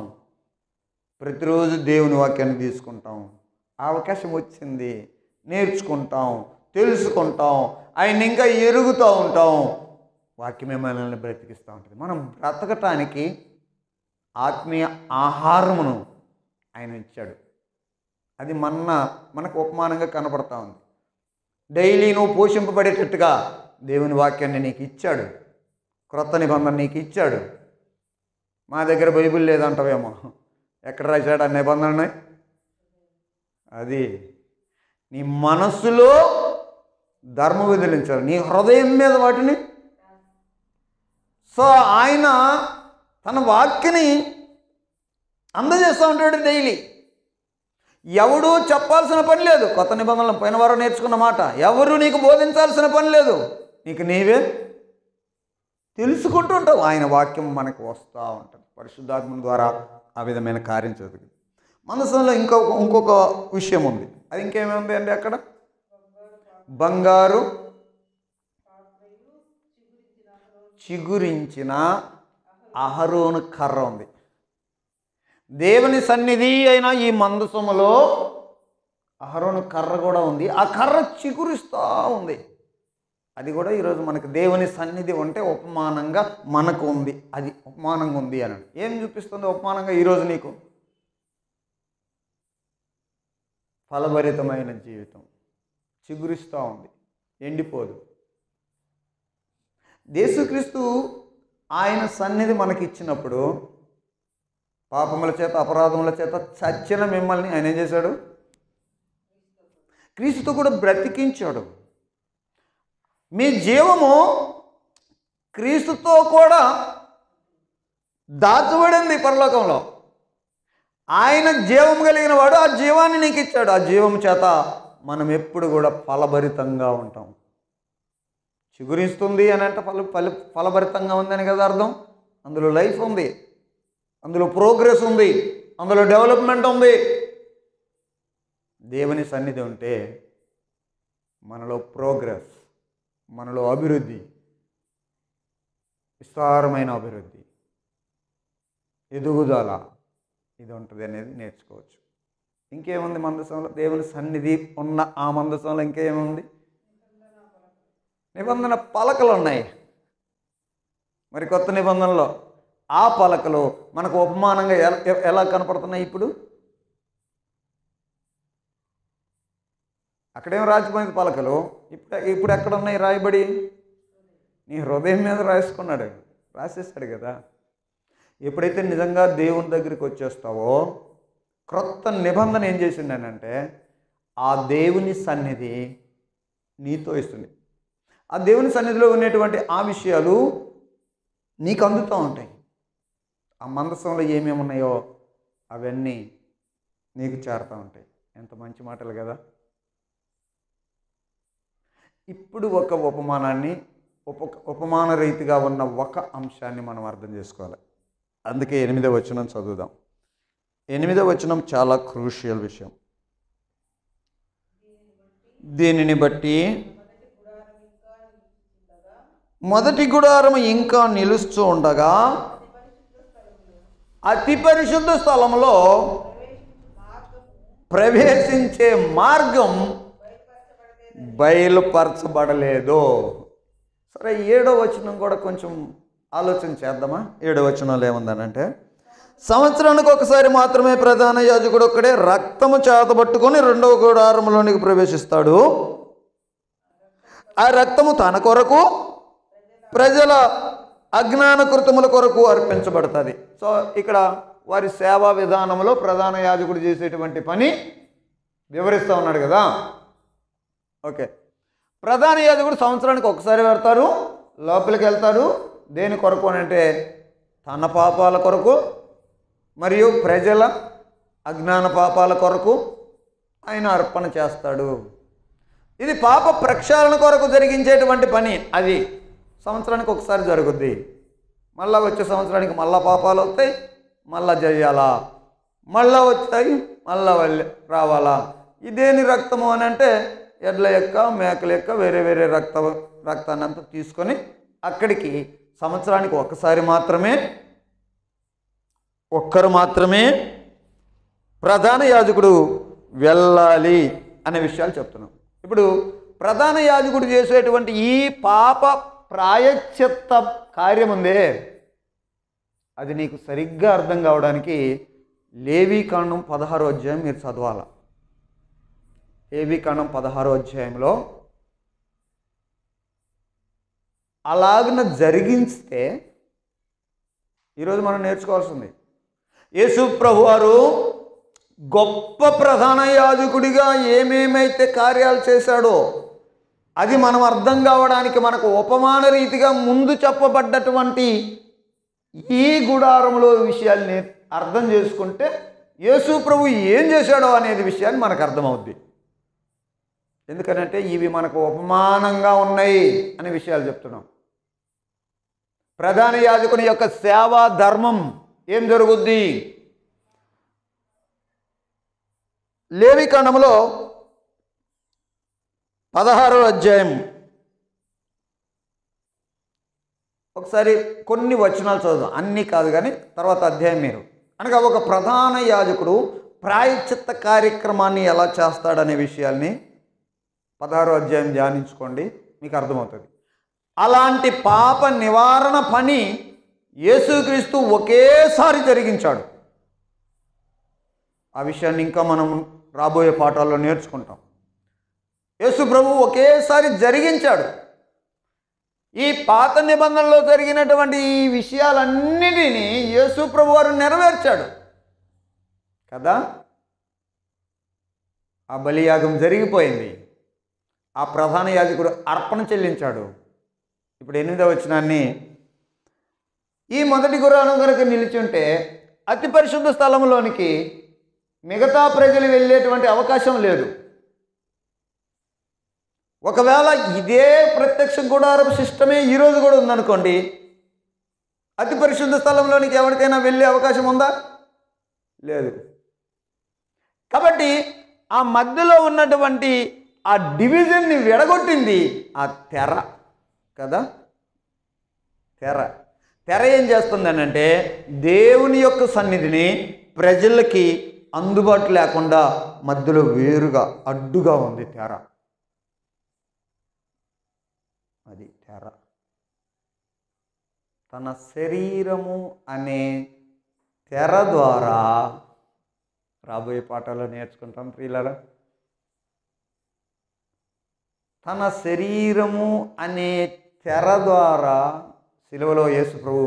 ప్రతిరోజు దేవుని వాక్యాన్ని తీసుకుంటాం. అవకాశం వచ్చింది, నేర్చుకుంటాం, తెలుసుకుంటాం, ఆయన ఇంకా ఎరుగుతూ ఉంటాం. వాక్యమే మనల్ని బ్రతికిస్తూ ఉంటుంది. మనం బ్రతకటానికి ఆత్మీయ ఆహారమును ఆయన ఇచ్చాడు. అది మనకు ఉపమానంగా కనపడతా ఉంది. డైలీ నువ్వు పోషింపబడేటట్టుగా దేవుని వాక్యాన్ని నీకు ఇచ్చాడు. క్రొత్త నిబంధన నీకు ఇచ్చాడు. మా దగ్గర బైబిల్ లేదంటావేమో, ఎక్కడ రాశాడు ఆ నిబంధనని? అది నీ మనస్సులో ధర్మ విధులించాడు, నీ హృదయం మీద వాటిని. సో ఆయన తన వాక్యని అందజేస్తూ ఉంటాడు డైలీ. ఎవడు చెప్పాల్సిన పని లేదు. కొత్త నిబంధనలు పోయిన వారు నేర్చుకున్న మాట, ఎవరు నీకు బోధించాల్సిన పని లేదు. నీకు నీవే తెలుసుకుంటూ ఉంటాం. ఆయన వాక్యం మనకు వస్తూ ఉంటుంది. పరిశుద్ధాత్మ ద్వారా ఆ విధమైన కార్యం జరుగుతుంది. మందసంలో ఇంకొక విషయం ఉంది. అది ఇంకేముంది అండి అక్కడ? బంగారు చిగురించిన అహరోను కర్ర ఉంది. దేవుని సన్నిధి అయిన ఈ మందసములో అహరోను కర్ర కూడా ఉంది. ఆ కర్ర చిగురిస్తూ ఉంది. అది కూడా ఈరోజు మనకు దేవుని సన్నిధి ఉంటే ఉపమానంగా మనకు ఉంది. అది ఉపమానంగా ఉంది అని ఏం చూపిస్తుంది ఉపమానంగా ఈరోజు నీకు? ఫలభరితమైన జీవితం చిగురిస్తూ ఉంది, ఎండిపోదు. యేసుక్రీస్తు ఆయన సన్నిధి మనకి ఇచ్చినప్పుడు పాపముల చేత అపరాధముల చేత చచ్చిన మిమ్మల్ని ఆయన ఏం చేశాడు? క్రీస్తుతో కూడా బ్రతికించాడు. మీ జీవము క్రీస్తుతో కూడా దాచబడింది పరలోకంలో. ఆయన జీవం కలిగిన వాడు ఆ జీవాన్ని నీకు ఇచ్చాడు. ఆ జీవం చేత మనం ఎప్పుడు కూడా ఫలభరితంగా ఉంటాం. చిగురిస్తుంది అని అంటే ఫలభరితంగా ఉందని కదా అర్థం. అందులో లైఫ్ ఉంది, అందులో ప్రోగ్రెస్ ఉంది, అందులో డెవలప్మెంట్ ఉంది. దేవుని సన్నిధి ఉంటే మనలో ప్రోగ్రెస్, మనలో అభివృద్ధి, విస్తారమైన అభివృద్ధి, ఎదుగుదల ఇది ఉంటుంది అనేది నేర్చుకోవచ్చు. ఇంకేముంది మందసంలో? దేవుని సన్నిధి ఉన్న ఆ మందసంలో ఇంకేముంది? నిబంధన పలకలు ఉన్నాయి. మరి కొత్త నిబంధనలో ఆ పలకలు మనకు ఉపమానంగా ఎలా కనపడుతున్నాయి? అక్కడేం రాసిపోయింది పలకలు, ఇప్పుడు ఎక్కడ ఉన్నాయి రాయబడి? నీ హృదయం మీద రాసేస్తాడు కదా. ఎప్పుడైతే నిజంగా దేవుని దగ్గరికి వచ్చేస్తావో క్రొత్త నిబంధన ఏం చేసిండనంటే ఆ దేవుని సన్నిధి నీతో ఇస్తుంది. ఆ దేవుని సన్నిధిలో ఉన్నటువంటి ఆ విషయాలు నీకు అందుతూ ఉంటాయి. ఆ మందసంలో ఏమేమి ఉన్నాయో అవన్నీ నీకు చేరుతూ ఉంటాయి. ఎంత మంచి మాటలు కదా. ఇప్పుడు ఒక ఉపమాన రీతిగా ఉన్న ఒక అంశాన్ని మనం అర్థం చేసుకోవాలి. అందుకే 8వ వచనం చదువుదాం. 8వ వచనం చాలా క్రూషియల్ విషయం. దీనిని బట్టి మొదటి గుడారం ఇంకా నిలుస్తూ ఉండగా అతి పరిశుద్ధ స్థలంలో ప్రవేశించే మార్గం బయలుపరచబడలేదు. సరే, 7వ వచనం కూడా కొంచెం ఆలోచన చేద్దామా? 7వ వచనంలో ఏముందనంటే, సంవత్సరానికి ఒకసారి మాత్రమే ప్రధాన యాజకుడు ఒక్కడే రక్తము చేతబట్టుకొని 2వ గుడారంలోనికి ప్రవేశిస్తాడు. ఆ రక్తము తన కొరకు ప్రజల అజ్ఞాన కృతముల కొరకు అర్పించబడుతుంది. సో ఇక్కడ వారి సేవా విధానంలో ప్రధాన యాజకుడు చేసేటువంటి పని వివరిస్తూ ఉన్నాడు కదా. ఓకే, ప్రధాన యాజకుడు సంవత్సరానికి ఒకసారి వెళ్తారు, లోపలికి వెళ్తారు. దేని కొరకు అని అంటే తన పాపాల కొరకు మరియు ప్రజల అజ్ఞాన పాపాల కొరకు ఆయన అర్పణ చేస్తాడు. ఇది పాప ప్రక్షాళన కొరకు జరిగించేటువంటి పని. అది సంవత్సరానికి ఒకసారి జరుగుద్ది. మళ్ళా వచ్చే సంవత్సరానికి మళ్ళా పాపాలు వస్తాయి, మళ్ళా చేయాలా, మళ్ళా వస్తాయి, మళ్ళా రావాలా. ఇదేని రక్తము అని అంటే ఎడ్ల యొక్క మేకల యొక్క వేరే వేరే రక్తాన్ని అంతా తీసుకొని అక్కడికి సంవత్సరానికి ఒక్కరు మాత్రమే ప్రధాన యాజకుడు వెళ్ళాలి అనే విషయాలు చెప్తున్నాం. ఇప్పుడు ప్రధాన యాజకుడు చేసేటువంటి ఈ పాప ప్రాయశ్చిత్త కార్యం ఉందే, అది నీకు సరిగ్గా అర్థం కావడానికి లేవీకాండం 16వ అధ్యాయం మీరు చదవాలి. లేవీకాండం 16వ అధ్యాయంలో అలాగన జరిగిస్తే ఈరోజు మనం నేర్చుకోవాల్సింది, యేసు ప్రభువారు గొప్ప ప్రధాన యాజకుడిగా ఏమేమైతే కార్యాలు చేశాడో అది మనం అర్థం కావడానికి మనకు ఉపమాన రీతిగా ముందు చెప్పబడ్డటువంటి ఈ గుడారంలో విషయాల్ని అర్థం చేసుకుంటే యేసు ప్రభు ఏం చేశాడో అనేది విషయాన్ని మనకు అర్థమవుద్ది. ఎందుకనంటే ఇవి మనకు ఉపమానంగా ఉన్నాయి అనే విషయాలు చెప్తున్నాం. ప్రధాన యాజకుని యొక్క సేవా ధర్మం ఏం జరుగుద్ది? లేవికాండములో 16వ అధ్యాయం ఒకసారి కొన్ని వచనాలు చదువుదాం, అన్నీ కాదు కానీ తర్వాత అధ్యాయం మీరు. అనగా ఒక ప్రధాన యాజకుడు ప్రాయశ్చిత్త కార్యక్రమాన్ని ఎలా చేస్తాడనే విషయాల్ని 16వ అధ్యాయం ధ్యానించుకోండి, మీకు అర్థమవుతుంది. అలాంటి పాప నివారణ పని యేసుక్రీస్తు ఒకేసారి జరిగించాడు. ఆ విషయాన్ని ఇంకా మనం రాబోయే పాఠాల్లో నేర్చుకుంటాం. యేసు ప్రభువు ఒకేసారి జరిగించాడు. ఈ పాత నిబంధనలో జరిగినటువంటి ఈ విషయాలన్నిటినీ యేసు ప్రభు వారు నెరవేర్చాడు కదా. ఆ బలియాగం జరిగిపోయింది. ఆ ప్రధాన యాజకుడు అర్పణ చెల్లించాడు. ఇప్పుడు 8వ వచనాన్ని, ఈ మొదటి గుర్రాలు కనుక నిలిచుంటే అతి పరిశుద్ధ స్థలంలోనికి మిగతా ప్రజలు వెళ్ళేటువంటి అవకాశం లేదు. ఒకవేళ ఇదే ప్రత్యక్ష గుడారపు సిస్టమే ఈరోజు కూడా ఉందనుకోండి, అతి పరిశుద్ధ స్థలంలోనికి ఎవరికైనా వెళ్ళే అవకాశం ఉందా? లేదు. కాబట్టి ఆ మధ్యలో ఉన్నటువంటి ఆ డివిజన్ని విడగొట్టింది ఆ తెర కదా. తెర ఏం చేస్తుందనంటే దేవుని యొక్క సన్నిధిని ప్రజలకి అందుబాటు లేకుండా మధ్యలో వేరుగా అడ్డుగా ఉంది తెర. అది తెర. తన శరీరము అనే తెర ద్వారా రాబోయే పాఠాల్లో నేర్చుకుంటాం ప్రియులారా. తన శరీరము అనే తెర ద్వారా సిలువలో యేసు ప్రభు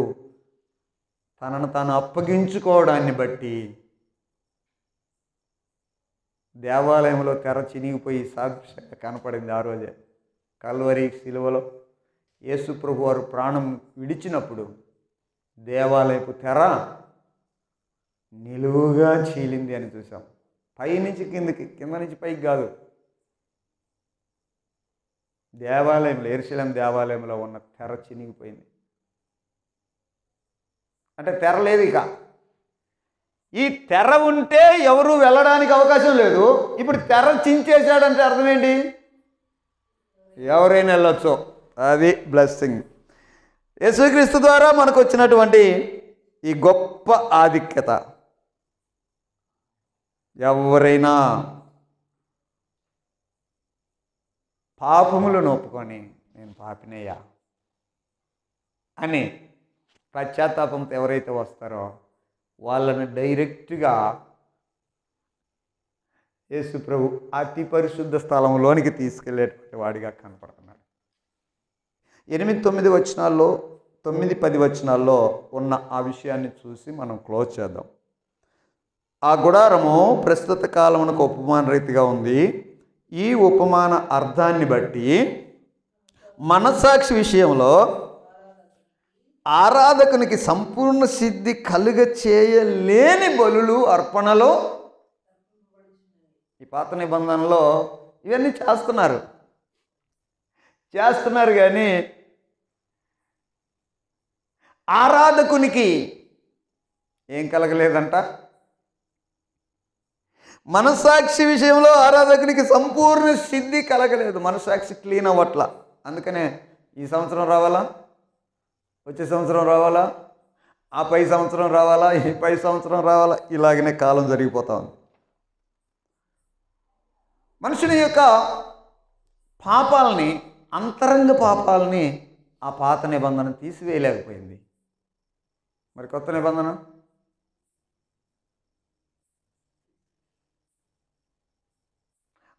తనను తాను అప్పగించుకోవడాన్ని బట్టి దేవాలయంలో తెర చినిగిపోయి సాక్షిగా కనపడింది. ఆ రోజే కల్వరి సిలువలో యేసు ప్రభు వారు ప్రాణం విడిచినప్పుడు దేవాలయపు తెర నిలువుగా చీలింది అని చూసాం. పైనుంచి కిందకి, కింద నుంచి పైకి కాదు. దేవాలయంలో, యెరూషలేము దేవాలయంలో ఉన్న తెర చినిగిపోయింది. అంటే తెర లేదు ఇక. ఈ తెర ఉంటే ఎవరు వెళ్ళడానికి అవకాశం లేదు. ఇప్పుడు తెర చించేశాడంటే అర్థం ఏంటి? ఎవరైనా వెళ్ళొచ్చు. అది బ్లెస్సింగ్. యేసుక్రీస్తు ద్వారా మనకు వచ్చినటువంటి ఈ గొప్ప ఆధిక్యత. ఎవరైనా పాపములను ఒప్పుకొని నేను పాపినయ్యా అని పశ్చాత్తాపంతో ఎవరైతే వస్తారో వాళ్ళని డైరెక్ట్గా యేసు ప్రభు అతి పరిశుద్ధ స్థలంలోనికి తీసుకెళ్లేటువంటి వాడిగా కనపడుతున్నాడు. 8-9 వచనాల్లో, 9-10 వచనాల్లో ఉన్న ఆ విషయాన్ని చూసి మనం క్లోజ్ చేద్దాం. ఆ గుడారము ప్రస్తుత కాలమునకు ఉపమాన రీతిగా ఉంది. ఈ ఉపమాన అర్థాన్ని బట్టి మనస్సాక్షి విషయంలో ఆరాధకునికి సంపూర్ణ సిద్ధి కలుగ చేయలేని బలులు, అర్పణలు ఈ పాత నిబంధనలో ఇవన్నీ చేస్తున్నారు కానీ ఆరాధకునికి ఏం కలగలేదంట. మనస్సాక్షి విషయంలో ఆరాధకునికి సంపూర్ణ సిద్ధి కలగలేదు. మనస్సాక్షి క్లీన్ అవ్వట్ల. అందుకనే ఈ సంవత్సరం రావాలా, వచ్చే సంవత్సరం రావాలా, ఆ పై సంవత్సరం రావాలా, ఈ పై సంవత్సరం రావాలా, ఇలాగనే కాలం జరిగిపోతా ఉంది. మనుషుని యొక్క పాపాలని, అంతరంగ పాపాలని ఆ పాత నిబంధన తీసివేయలేకపోయింది. మరి కొత్త నిబంధన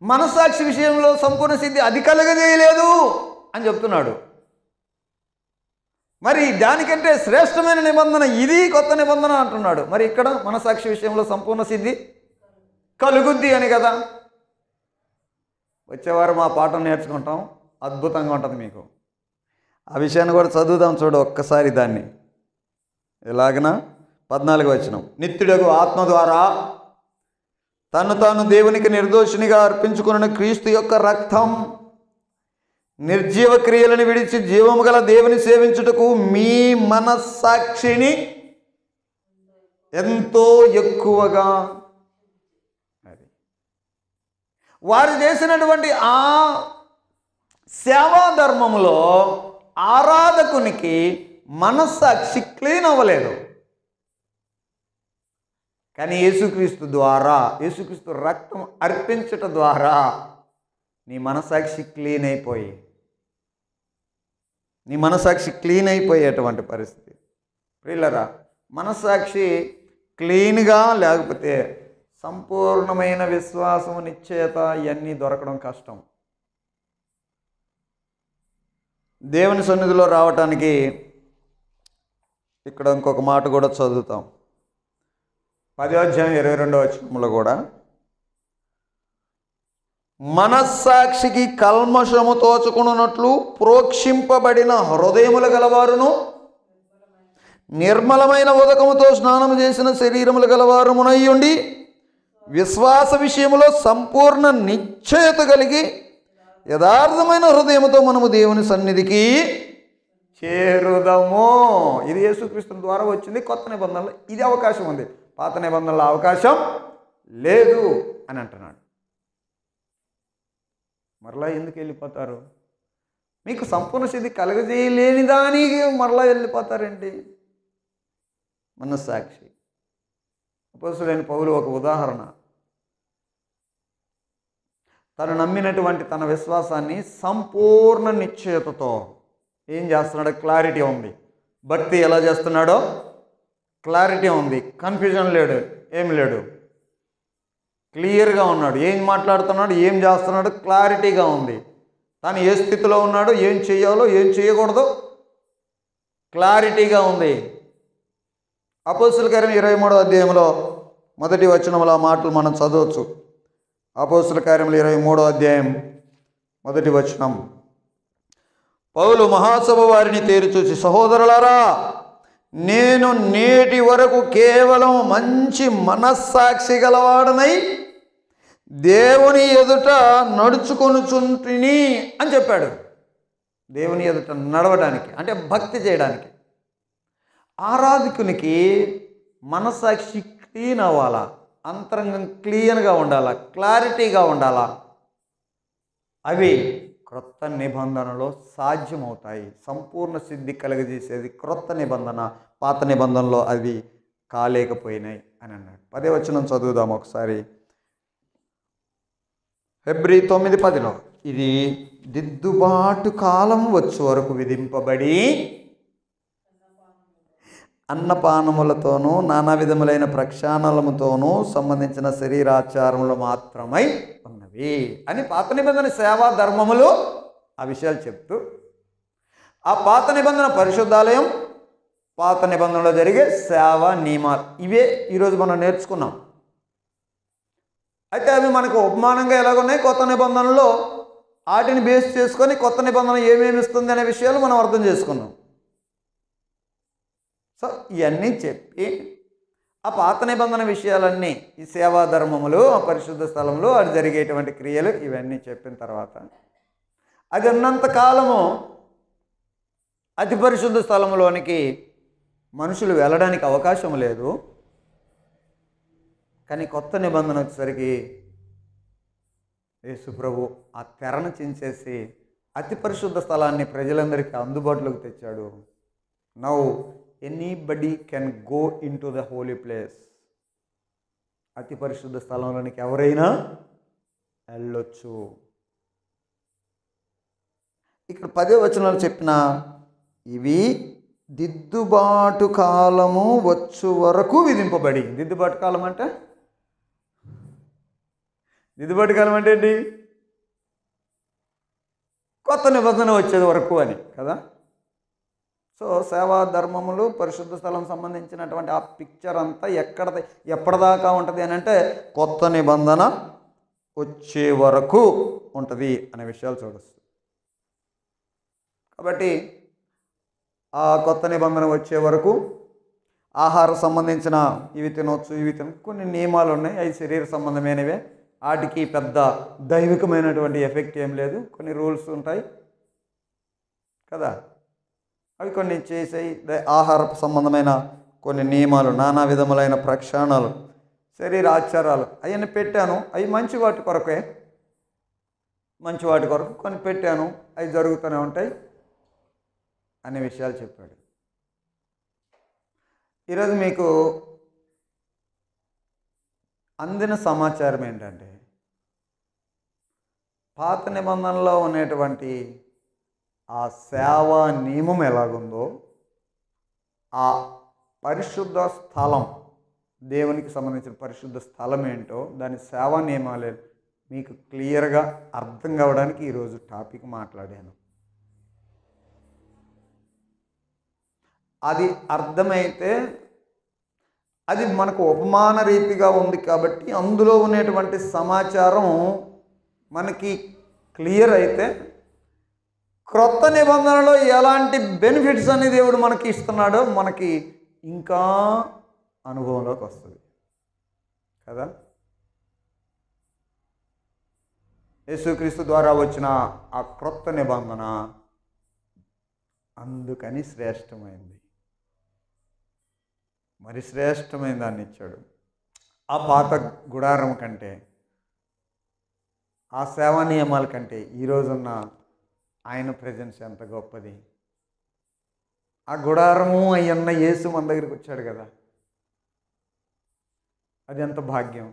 మనస్సాక్షి విషయంలో సంపూర్ణ సిద్ధి అది కలగజేయలేదు అని చెప్తున్నాడు. మరి దానికంటే శ్రేష్టమైన నిబంధన ఇది, కొత్త నిబంధన అంటున్నాడు. మరి ఇక్కడ మనస్సాక్షి విషయంలో సంపూర్ణ సిద్ధి కలుగుద్ది అని కదా. వచ్చేవారు మా పాఠం నేర్చుకుంటాం, అద్భుతంగా ఉంటుంది మీకు. ఆ విషయాన్ని కూడా చదువుదాం. చూడు ఒక్కసారి దాన్ని. ఎలాగన 14వ వచనం, నిత్యుడగు ఆత్మ ద్వారా తను తాను దేవునికి నిర్దోషినిగా అర్పించుకున్న క్రీస్తు యొక్క రక్తం నిర్జీవ క్రియలను విడిచి జీవము గల దేవుని సేవించుటకు మీ మనస్సాక్షిని ఎంతో ఎక్కువగా, అది వారు చేసినటువంటి ఆ సేవా ధర్మములో ఆరాధకునికి మనస్సాక్షి క్లీన్ అవ్వలేదు. కానీ యేసుక్రీస్తు ద్వారా, యేసుక్రీస్తు రక్తం అర్పించట ద్వారా నీ మనస్సాక్షి క్లీన్ అయిపోయి, నీ మనస్సాక్షి క్లీన్ అయిపోయేటువంటి పరిస్థితి. ప్రియులరా, మనస్సాక్షి క్లీన్గా లేకపోతే సంపూర్ణమైన విశ్వాసం, నిశ్చయత ఇవన్నీ దొరకడం కష్టం. దేవుని సన్నిధిలో రావటానికి ఇక్కడ ఇంకొక మాట కూడా చదువుతాం. 10వ అధ్యాయం 22వ వచనంలో కూడా, మనస్సాక్షికి కల్మషము తోచుకున్నట్లు ప్రోక్షింపబడిన హృదయములు గలవారును నిర్మలమైన ఉదకముతో స్నానము చేసిన శరీరములు గలవారుమునయ్యుండి విశ్వాస విషయములో సంపూర్ణ నిశ్చయత కలిగి యథార్థమైన హృదయముతో మనము దేవుని సన్నిధికి చేరుదము. ఇది యేసుక్రీస్తు ద్వారా వచ్చింది. కొత్త నిబంధనలో ఇది అవకాశం ఉంది, పాత నిబంధనలో అవకాశం లేదు అని అంటున్నాడు. మరలా ఎందుకు వెళ్ళిపోతారు? మీకు సంపూర్ణ సిద్ధి కలగజేయలేని దానికి మరలా వెళ్ళిపోతారండి. మనస్సాక్షి. అపోస్తలుడైన పౌలు ఒక ఉదాహరణ. తను నమ్మినటువంటి తన విశ్వాసాన్ని సంపూర్ణ నిశ్చయతతో ఏం చేస్తున్నాడో క్లారిటీ ఉంది. భక్తి ఎలా చేస్తున్నాడో క్లారిటీ ఉంది. కన్ఫ్యూజన్ లేడు, ఏం లేడు, క్లియర్గా ఉన్నాడు. ఏం మాట్లాడుతున్నాడు, ఏం చేస్తున్నాడు క్లారిటీగా ఉంది. తాను ఏ స్థితిలో ఉన్నాడో, ఏం చేయాలో ఏం చేయకూడదో క్లారిటీగా ఉంది. అపోస్తలుల కార్యం 23వ అధ్యాయంలో 1వ వచనంలో ఆ మాటలు మనం చదవచ్చు. అపోస్తలుల కార్యములు 23వ అధ్యాయం 1వ వచనం. పౌలు మహాసభ వారిని తేరి చూసి, సహోదరులారా, నేను నేటి వరకు కేవలం మంచి మనస్సాక్షి గలవాడనై దేవుని ఎదుట నడుచుకొనుచుంటిని అని చెప్పాడు. దేవుని ఎదుట నడవడానికి అంటే భక్తి చేయడానికి. ఆరాధకునికి మనస్సాక్షి క్లీన్ అవ్వాలా, అంతరంగం క్లియర్గా ఉండాలా, క్లారిటీగా ఉండాలా. అవి క్రొత్త నిబంధనలో సాధ్యమవుతాయి. సంపూర్ణ సిద్ధి కలుగజేసేది క్రొత్త నిబంధన, పాత నిబంధనలో అవి కాలేకపోయినాయి అని అన్నాడు. 10వ వచనం చదువుదాం ఒకసారి. ఫిబ్రవరి 9:10లో, ఇది దిద్దుబాటు కాలం వచ్చే వరకు విధింపబడి అన్నపానములతోనూ నానా విధములైన ప్రక్షాళనలతోనూ సంబంధించిన శరీరాచారములు మాత్రమై ఉన్నవి అని పాత నిబంధన సేవా ధర్మములు ఆ విషయాలు చెప్తూ, ఆ పాత నిబంధన పరిశుద్ధాలయం, పాత నిబంధనలో జరిగే సేవా నియమాలు ఇవే ఈరోజు మనం నేర్చుకున్నాం. అయితే అవి మనకు ఉపమానంగా ఎలాగున్నాయి, కొత్త నిబంధనలో వాటిని బేస్ చేసుకొని కొత్త నిబంధన ఏమేమి ఇస్తుంది అనే విషయాలు మనం అర్థం చేసుకున్నాం. సో ఇవన్నీ చెప్పి ఆ పాత నిబంధన విషయాలన్నీ, ఈ సేవా ధర్మములు, ఆ పరిశుద్ధ స్థలంలో అది జరిగేటువంటి క్రియలు ఇవన్నీ చెప్పిన తర్వాత, అది ఉన్నంత కాలము అతి పరిశుద్ధ స్థలంలోనికి మనుషులు వెళ్ళడానికి అవకాశం లేదు. కానీ కొత్త నిబంధన వచ్చేసరికి యేసు ప్రభు ఆ తెరను చించేసి అతి పరిశుద్ధ స్థలాన్ని ప్రజలందరికీ అందుబాటులోకి తెచ్చాడు. Now anybody can go in to the holy place. అతి పరిశుద్ధ స్థలంలోనికి ఎవరైనా వెళ్ళొచ్చు. ఇక్కడ 10వ వచనంలో చెప్పిన ఇవి దిద్దుబాటు కాలము వచ్చు వరకు విధింపబడి. దిద్దుబాటు కాలం అంటే, దిద్దుబాటు కాలం అంటే ఏంటి? కొత్త నిబంధన వచ్చేది వరకు అని కదా. సో సేవా ధర్మములు, పరిశుద్ధ స్థలం సంబంధించినటువంటి ఆ పిక్చర్ అంతా ఎప్పటిదాకా ఉంటుంది అని అంటే కొత్త నిబంధన వచ్చే వరకు ఉంటుంది అనే విషయాలు చూడొచ్చు. కాబట్టి ఆ కొత్త నిబంధన వచ్చే వరకు ఆహార సంబంధించిన ఇవి తినవచ్చు, ఇవి కొన్ని నియమాలు ఉన్నాయి. అవి శరీర సంబంధమైనవే. వాటికి పెద్ద దైవికమైనటువంటి ఎఫెక్ట్ ఏం లేదు. కొన్ని రూల్స్ ఉంటాయి, కదా. అవి కొన్ని చేసాయి. ఆహార సంబంధమైన కొన్ని నియమాలు, నానా విధములైన ప్రక్షాళనలు, శరీర ఆచారాలు అవన్నీ పెట్టాను. అవి మంచి వాటి కొరకే, మంచి వాటి కొరకు కొన్ని పెట్టాను, అవి జరుగుతూనే ఉంటాయి అనే విషయాలు చెప్పాడు. ఈరోజు మీకు అందిన సమాచారం ఏంటంటే, పాత నిబంధనలో ఉన్నటువంటి ఆ సేవా నియమం ఎలాగుందో, ఆ పరిశుద్ధ స్థలం, దేవునికి సంబంధించిన పరిశుద్ధ స్థలం ఏంటో, దాని సేవా నియమాలే మీకు క్లియర్గా అర్థం కావడానికి ఈరోజు టాపిక్ మాట్లాడాను. అది అర్థమైతే అది మనకు ఉపమాన రీతిగా ఉంది కాబట్టి అందులో ఉన్నటువంటి సమాచారం మనకి క్లియర్ అయితే క్రొత్త నిబంధనలో ఎలాంటి బెనిఫిట్స్ అని దేవుడు మనకి ఇస్తున్నాడో మనకి ఇంకా అనుభవంలోకి వస్తుంది కదా. యేసుక్రీస్తు ద్వారా వచ్చిన ఆ క్రొత్త నిబంధన అందుకని శ్రేష్టమైంది, మరి శ్రేష్టమైన దాన్ని ఇచ్చాడు. ఆ పాత గుడారం కంటే, ఆ సేవా నియమాల కంటే ఈరోజున్న ఆయన ప్రెజెన్స్ ఎంత గొప్పది. ఆ గుడారము అయ్యన్న యేసు మన దగ్గరికి వచ్చాడు కదా, అది ఎంత భాగ్యం.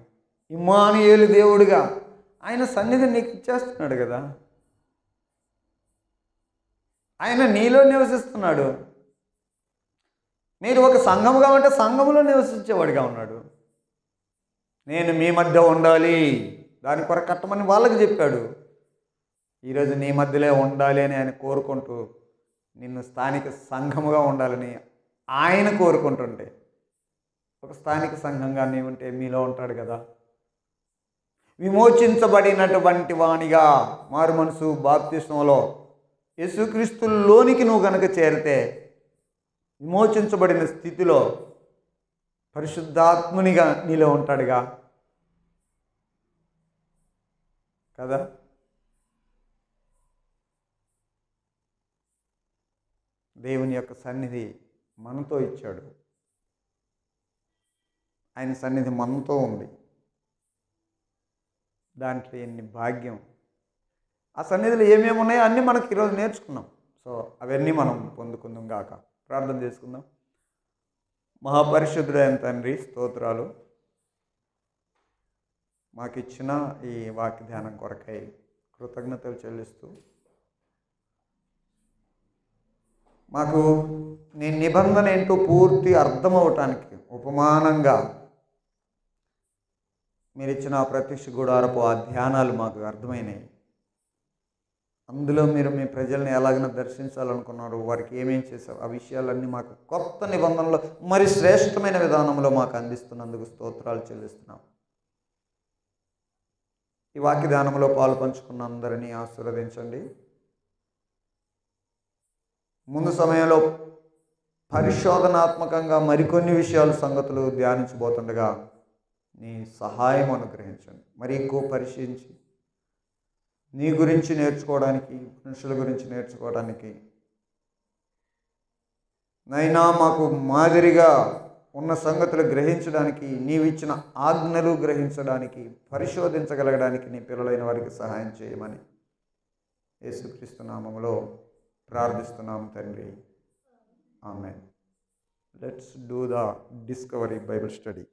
ఇమ్మానుయేలు దేవుడిగా ఆయన సన్నిధిని నీకు ఇచ్చేస్తున్నాడు కదా, ఆయన నీలో నివసిస్తున్నాడు. మీరు ఒక సంఘముగా ఉంటే సంఘములో నివసించేవాడిగా ఉన్నాడు. నేను మీ మధ్య ఉండాలి, దాని కొరకు కట్టమని వాళ్ళకి చెప్పాడు. ఈరోజు నీ మధ్యలో ఉండాలి అని ఆయన కోరుకుంటూ, నిన్ను స్థానిక సంఘముగా ఉండాలని ఆయన కోరుకుంటుంటే, ఒక స్థానిక సంఘంగా నీవుంటే మీలో ఉంటాడు కదా. విమోచించబడినటువంటి వానిగా మారు మనసు బాప్తిస్మంలో యేసుక్రీస్తులోనికి నువ్వు కనుక చేరితే, విమోచించబడిన స్థితిలో పరిశుద్ధాత్మునిగా నీలో ఉంటాడుగా కదా. దేవుని యొక్క సన్నిధి మనతో ఇచ్చాడు, ఆయన సన్నిధి మనతో ఉంది. దాంట్లో ఎన్ని భాగ్యం. ఆ సన్నిధిలో ఏమేమి ఉన్నాయో అన్నీ మనకి ఈరోజు నేర్చుకున్నాం. సో అవన్నీ మనం పొందుకుందాం గాక. ప్రార్థన చేసుకుందాం. మహాపరిశుద్ధుడైన తండ్రి, స్తోత్రాలు. మాకిచ్చిన ఈ వాక్య ధ్యానం కొరకై కృతజ్ఞతలు చెల్లిస్తూ, మాకు నీ నిబంధన ఏంటో పూర్తి అర్థమవటానికి ఉపమానంగా మీరు ఇచ్చిన ప్రత్యక్ష గుడారపు ఆ ధ్యానాలు మాకు అర్థమైనాయి. అందులో మీరు మీ ప్రజల్ని ఎలాగైనా దర్శించాలనుకున్నారు, వారికి ఏమేం చేశారు, ఆ విషయాలన్నీ మాకు కొత్త నిబంధనలో మరి శ్రేష్టమైన విధానంలో మాకు అందిస్తున్నందుకు స్తోత్రాలు చెల్లిస్తున్నాం. ఈ వాక్య ధ్యానంలో పాలు పంచుకున్న అందరినీ ఆశీర్వదించండి. ముందు సమయంలో పరిశోధనాత్మకంగా మరికొన్ని విషయాలు, సంగతులు ధ్యానించబోతుండగా నీ సహాయం అనుగ్రహించండి. మరి ఎక్కువ పరిశీలించి నీ గురించి నేర్చుకోవడానికి, మనుషుల గురించి నేర్చుకోవడానికి నైనా మాకు మాదిరిగా ఉన్న సంగతులు గ్రహించడానికి, నీవిచ్చిన ఆజ్ఞలు గ్రహించడానికి, పరిశోధించగలగడానికి నీ పిల్లలైన వారికి సహాయం చేయమని యేసుక్రీస్తు నామములో ప్రార్థిస్తున్నాం తండ్రి. ఆమేన్. Let's do the discovery Bible study.